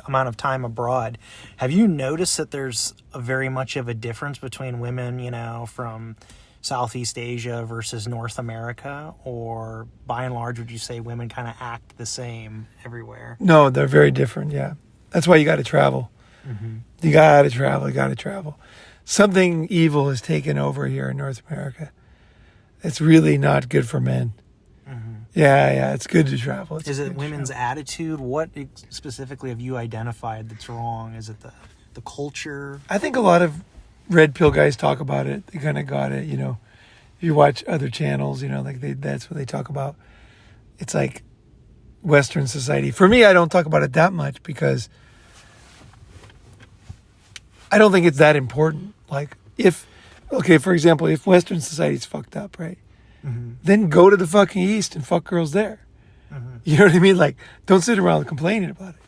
amount of time abroad. Have you noticed that there's very much of a difference between women, from Southeast Asia versus North America? Or by and large, would you say women kind of act the same everywhere? No, they're very different, yeah. That's why you got to travel. Mm-hmm. You got to travel. Something evil has taken over here in North America. It's really not good for men. Mm-hmm. Yeah, it's good to travel. Is it women's attitude? What specifically have you identified that's wrong? Is it the culture? I think a lot of red pill guys talk about it. They kind of got it, You watch other channels, that's what they talk about. It's like Western society. For me, I don't talk about it that much because I don't think it's that important. For example, if Western society's fucked up, right? Mm-hmm. Then go to the fucking East and fuck girls there. Mm-hmm. You know what I mean? Don't sit around complaining about it.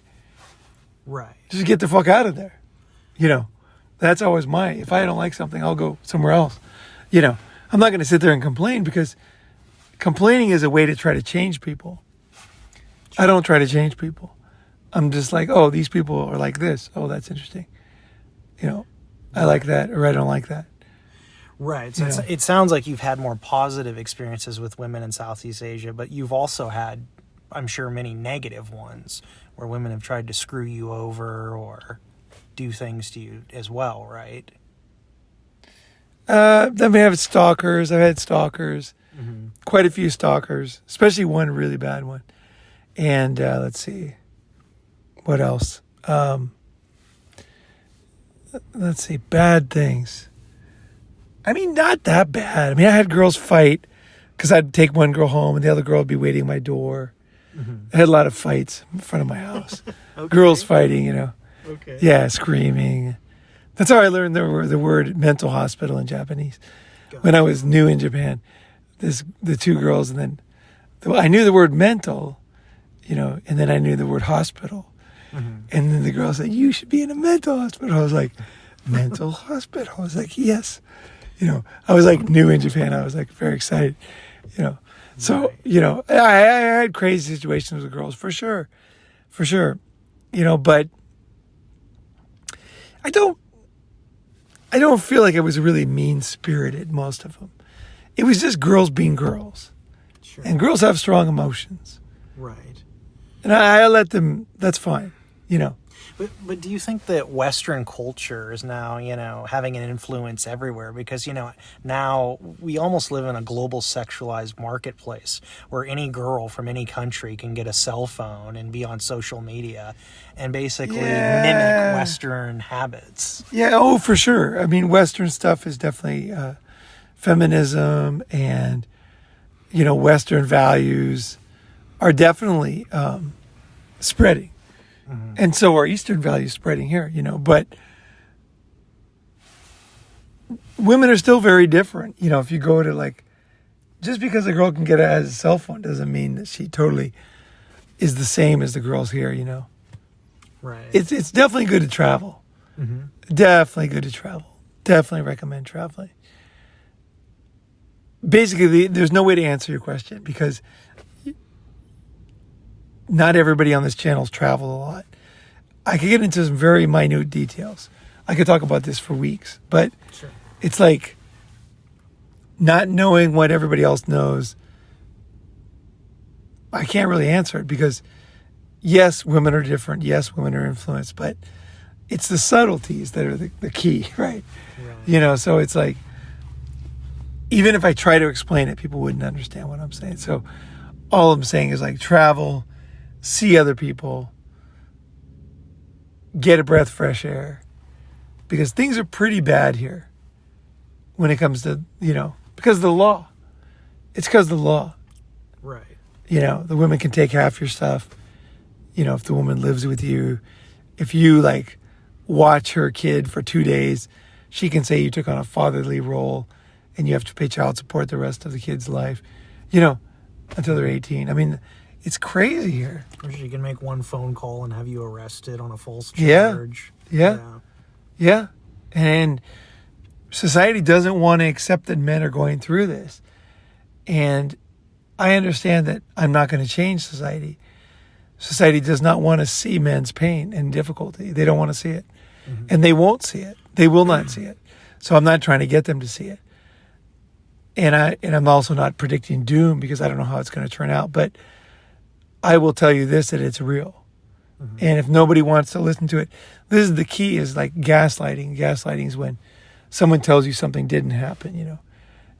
Right. Just get the fuck out of there. That's always if I don't like something, I'll go somewhere else. I'm not going to sit there and complain, because complaining is a way to try to change people. Sure. I don't try to change people. I'm just oh, these people are like this. Oh, that's interesting. I like that, or I don't like that. Right. So it sounds like you've had more positive experiences with women in Southeast Asia, but you've also had I'm sure, many negative ones where women have tried to screw you over or do things to you as well, right? Then we have stalkers. I've had stalkers, quite a few stalkers, especially one really bad one. And let's see, what else? Let's see, bad things. I mean, not that bad. I mean, I had girls fight because I'd take one girl home and the other girl would be waiting at my door. I had a lot of fights in front of my house. Okay. Girls fighting, you know. Okay. Yeah, screaming. That's how I learned the word mental hospital in Japanese. When I was new in Japan, the two girls, and then I knew the word mental, you know, and then I knew the word hospital. And then the girl said, "You should be in a mental hospital." I was like, "Mental hospital?" I was like, "Yes." You know, I was like new in Japan. I was like very excited, you know. So, you know, I had crazy situations with girls for sure, you know, but I don't feel like I was really mean-spirited, most of them. It was just girls being girls. Sure. And girls have strong emotions. Right. And I let them, that's fine, you know. But do you think that Western culture is now, you know, having an influence everywhere? Because, you know, now we almost live in a global sexualized marketplace where any girl from any country can get a cell phone and be on social media and basically mimic Western habits. Yeah, oh, for sure. I mean, Western stuff is definitely feminism and, you know, Western values are definitely spreading. And so are Eastern values spreading here, you know, but women are still very different. You know, if you go to like, just because a girl can get a cell phone doesn't mean that she totally is the same as the girls here, you know. Right. It's definitely good to travel. Definitely good to travel. Definitely recommend traveling. Basically, there's no way to answer your question because not everybody on this channel's traveled a lot. I could get into some very minute details. I could talk about this for weeks, but Sure. It's like not knowing what everybody else knows. I can't really answer it because yes, women are different. Yes, women are influenced, but it's the subtleties that are the key, right? You know, so it's like, even if I try to explain it, people wouldn't understand what I'm saying. So all I'm saying is like travel, see other people, get a breath of fresh air, because things are pretty bad here when it comes to, you know, because of the law. It's because of the law. Right. You know, the women can take half your stuff. You know, if the woman lives with you, if you like watch her kid for 2 days, she can say you took on a fatherly role and you have to pay child support the rest of the kid's life, you know, until they're 18. I mean, it's crazy here. Or she can make one phone call and have you arrested on a false Yeah. charge. Yeah. And society doesn't want to accept that men are going through this. And I understand that I'm not going to change society. Society does not want to see men's pain and difficulty. They don't want to see it. And they won't see it. They will not see it. So I'm not trying to get them to see it. And I'm also not predicting doom because I don't know how it's going to turn out. But I will tell you this, that it's real. And if nobody wants to listen to it, this is the key, is like gaslighting. Gaslighting is when someone tells you something didn't happen, you know.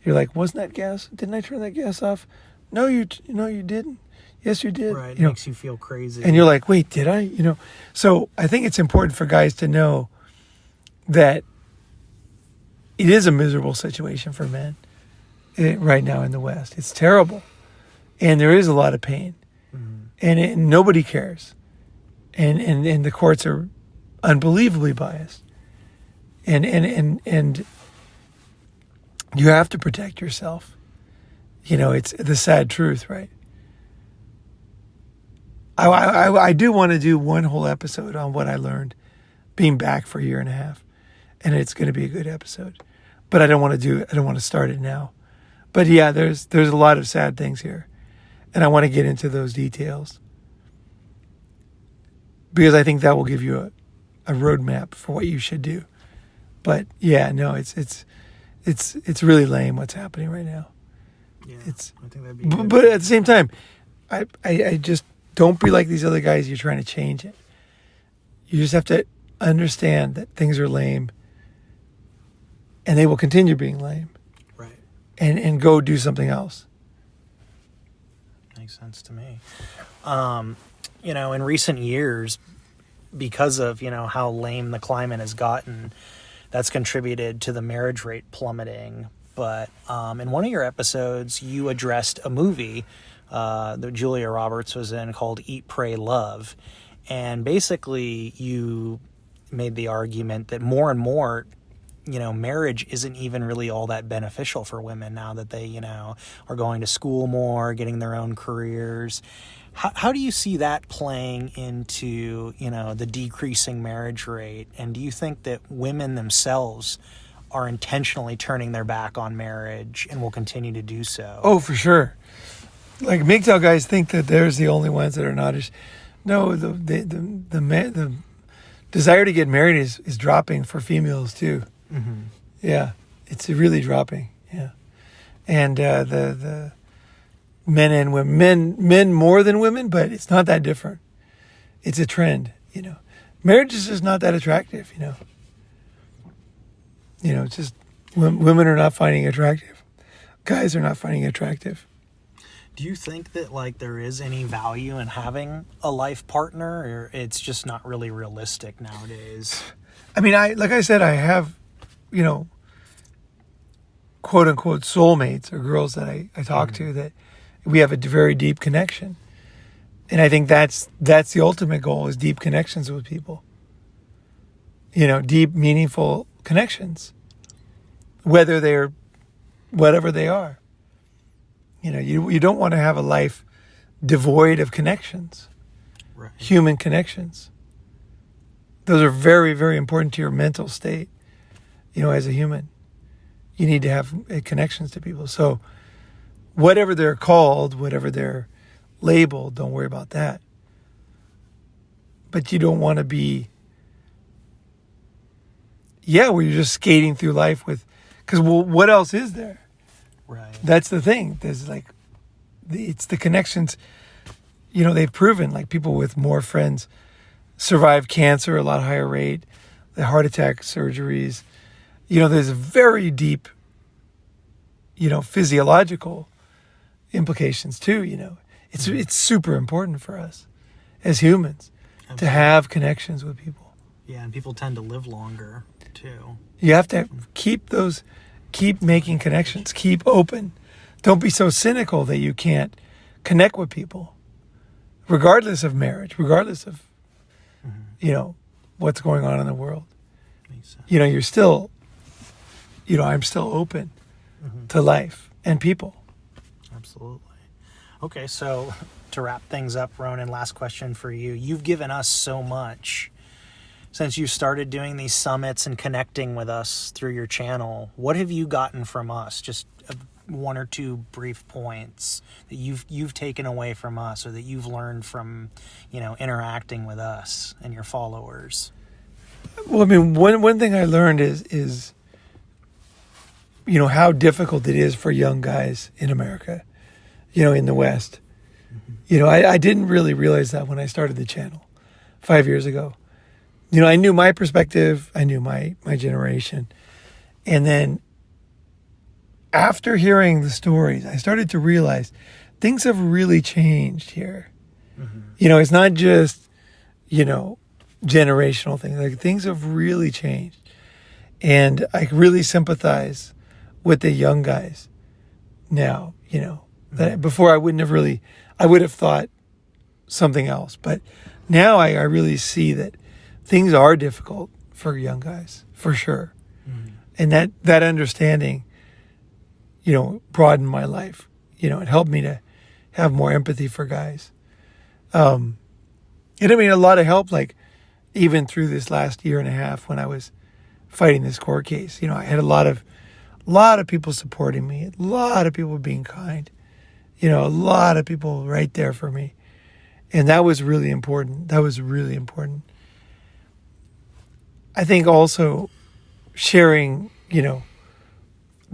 You're like, wasn't that gas? Didn't I turn that gas off? No, you didn't. Yes, you did. Right. It you know, makes you feel crazy. and you're like, wait, did I? You know. So I think it's important for guys to know that it is a miserable situation for men right now in the West. It's terrible. And there is a lot of pain. And nobody cares. And the courts are unbelievably biased. And you have to protect yourself. You know, it's the sad truth, right? I do want to do one whole episode on what I learned being back for a year and a half. And it's going to be a good episode. But I don't want to start it now. But yeah, there's a lot of sad things here. And I want to get into those details. Because I think that will give you a roadmap for what you should do. But yeah, no, it's really lame what's happening right now. Yeah, It's, I think that'd be good. but at the same time, I just don't be like these other guys. You're trying to change it. You just have to understand that things are lame, and they will continue being lame. Right. And go do something else. Makes sense to me. In recent years, because of, how lame the climate has gotten, that's contributed to the marriage rate plummeting. But in one of your episodes, you addressed a movie that Julia Roberts was in called Eat, Pray, Love. And basically, you made the argument that more and more, marriage isn't even really all that beneficial for women now that they, are going to school more, getting their own careers. How do you see that playing into, the decreasing marriage rate? And do you think that women themselves are intentionally turning their back on marriage and will continue to do so? Oh, for sure. Like MGTOW guys think that they're the only ones that are not as... No, the desire to get married is dropping for females too. Mm-hmm. Yeah, it's really dropping. Yeah, and the men and women, men more than women, but it's not that different. It's a trend. Marriage is just not that attractive. It's just women are not finding it attractive. Guys are not finding it attractive. Do you think that there is any value in having a life partner, or it's just not really realistic nowadays? I mean, like I said, I have, quote unquote soulmates or girls that I talk to that we have a very deep connection. And I think that's the ultimate goal, is deep connections with people. Deep, meaningful connections, whether they're whatever they are. You don't want to have a life devoid of connections, right. Human connections. Those are very, very important to your mental state. As a human, you need to have connections to people. So whatever they're called, whatever they're labeled, don't worry about that. But you don't want to be, where you're just skating through life because what else is there? Right. That's the thing. There's it's the connections. They've proven people with more friends survive cancer at a lot higher rate, the heart attack surgeries. There's a very deep, physiological implications too. It's super important for us as humans. Absolutely. To have connections with people. Yeah, and people tend to live longer too. You have to keep making connections, keep open. Don't be so cynical that you can't connect with people, regardless of marriage, regardless of, what's going on in the world. Makes sense. You're still, I'm still open to life and people. Absolutely. Okay, so to wrap things up, Ronin, last question for you. You've given us so much since you started doing these summits and connecting with us through your channel. What have you gotten from us? Just one or two brief points that you've taken away from us, or that you've learned from, interacting with us and your followers. Well, I mean, one thing I learned is how difficult it is for young guys in America, in the West. Mm-hmm. I didn't really realize that when I started the channel 5 years ago. I knew my perspective, I knew my generation. And then after hearing the stories, I started to realize things have really changed here. Mm-hmm. It's not just, generational things. Things have really changed. And I really sympathize with the young guys now, that before I would have thought something else. But now I really see that things are difficult for young guys, for sure. Mm-hmm. And that understanding, broadened my life. It helped me to have more empathy for guys. A lot of help, even through this last year and a half when I was fighting this court case. I had a lot of people supporting me, a lot of people being kind, a lot of people right there for me. And that was really important. I think also sharing,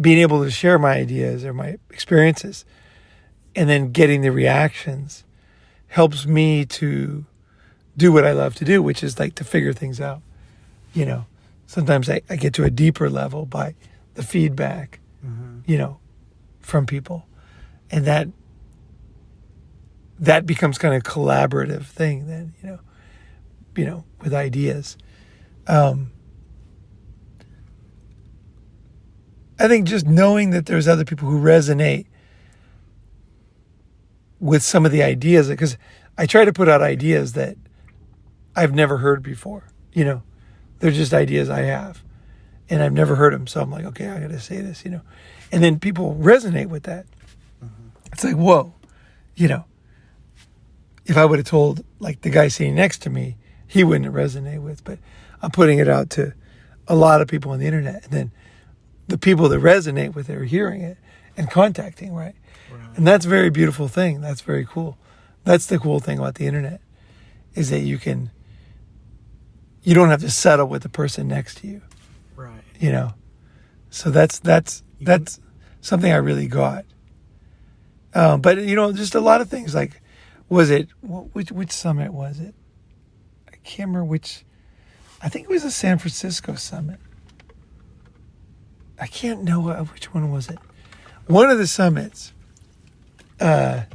being able to share my ideas or my experiences and then getting the reactions helps me to do what I love to do, which is like to figure things out. You know, sometimes I get to a deeper level by the feedback, you know, from people. And that becomes kind of collaborative thing then, you know, with ideas. I think just knowing that there's other people who resonate with some of the ideas, because I try to put out ideas that I've never heard before, you know, they're just ideas I have and I've never heard them. So I'm like, okay, I got to say this, you know, and then people resonate with that. It's like, whoa, you know, if I would have told like the guy sitting next to me, he wouldn't resonate with, but I'm putting it out to a lot of people on the internet. And then the people that resonate with it are hearing it and contacting, right? And that's a very beautiful thing. That's very cool. That's the cool thing about the internet, is that you don't have to settle with the person next to you. Right. You know? So that's something I really got. But, you know, just a lot of things like, which summit was it? I can't remember which. I think it was the San Francisco summit. I can't know which one was it. One of the summits, I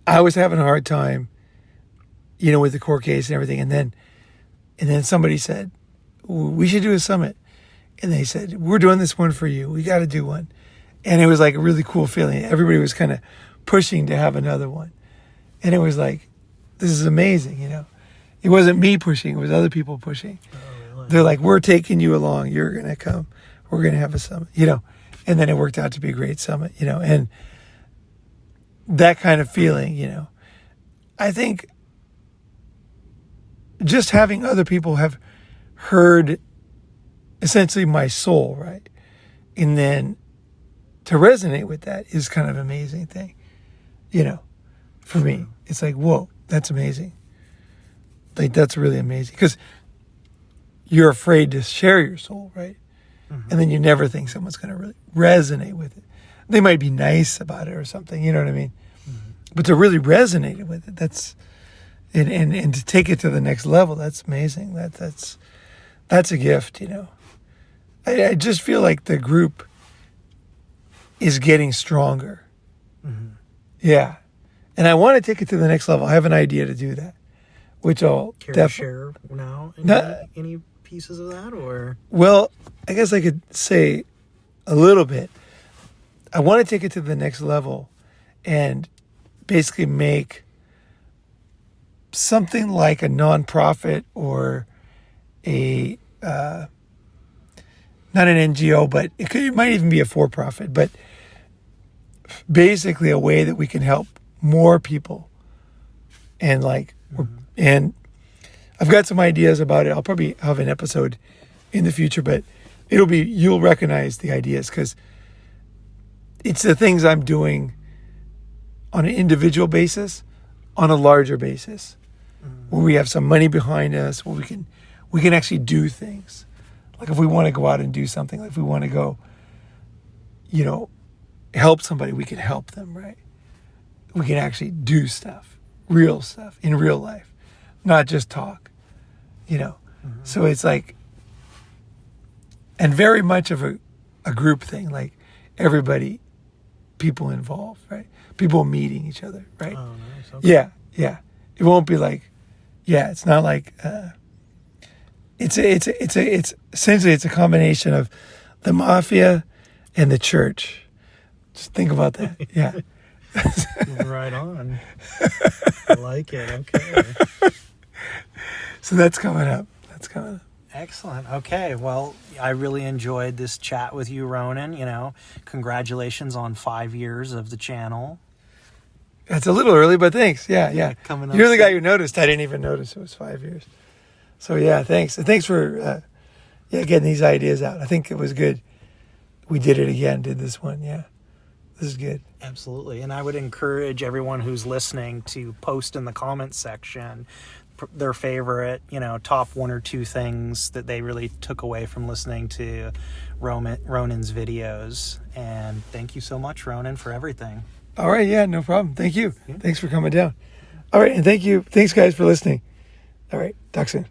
was having a hard time, you know, with the court case and everything. And then somebody said, we should do a summit. And they said, we're doing this one for you. We got to do one. And it was like a really cool feeling. Everybody was kind of pushing to have another one. And it was like, this is amazing, you know. It wasn't me pushing, it was other people pushing. Oh, really? They're like, we're taking you along. You're going to come. We're going to have a summit, you know. And then it worked out to be a great summit, you know. And that kind of feeling, you know. I think just having other people have heard essentially my soul, right? And then to resonate with that is kind of an amazing thing, you know, for me. It's like, whoa, that's amazing. Like, that's really amazing. Because you're afraid to share your soul, right? And then you never think someone's going to really resonate with it. They might be nice about it or something, you know what I mean? But to really resonate with it, that's, and to take it to the next level, that's amazing. That's a gift, you know. I just feel like the group is getting stronger. Yeah. And I want to take it to the next level. I have an idea to do that, which I'll share now any pieces of that, or? Well, I guess I could say a little bit. I want to take it to the next level and basically make something like a nonprofit or a not an NGO, but it might even be a for-profit, but basically a way that we can help more people. And and I've got some ideas about it. I'll probably have an episode in the future, but you'll recognize the ideas because it's the things I'm doing on an individual basis, on a larger basis, where we have some money behind us, where we can actually do things. Like if we want to go out and do something, like if we want to go, you know, help somebody, we can help them, right? We can actually do stuff, real stuff in real life, not just talk, you know? So it's like, and very much of a group thing, like everybody, people involved, right? People meeting each other, right? Oh, nice. Okay. Yeah. It won't be like, it's not like, it's essentially it's a combination of the mafia and the church. Just think about that. Yeah. Right on. I like it. Okay. So that's coming up. Excellent. Okay. Well, I really enjoyed this chat with you, Ronin. You know, congratulations on 5 years of the channel. That's a little early, but thanks. Yeah. Coming up. You're the guy who noticed. I didn't even notice it was 5 years. So yeah, thanks. And thanks for getting these ideas out. I think it was good. We did it again. Did this one. Yeah. This is good. Absolutely. And I would encourage everyone who's listening to post in the comments section their favorite, top one or two things that they really took away from listening to Ronin's videos. And thank you so much, Ronin, for everything. All right. Yeah, no problem. Thank you. Thanks for coming down. All right. And thanks guys for listening. All right. Talk soon.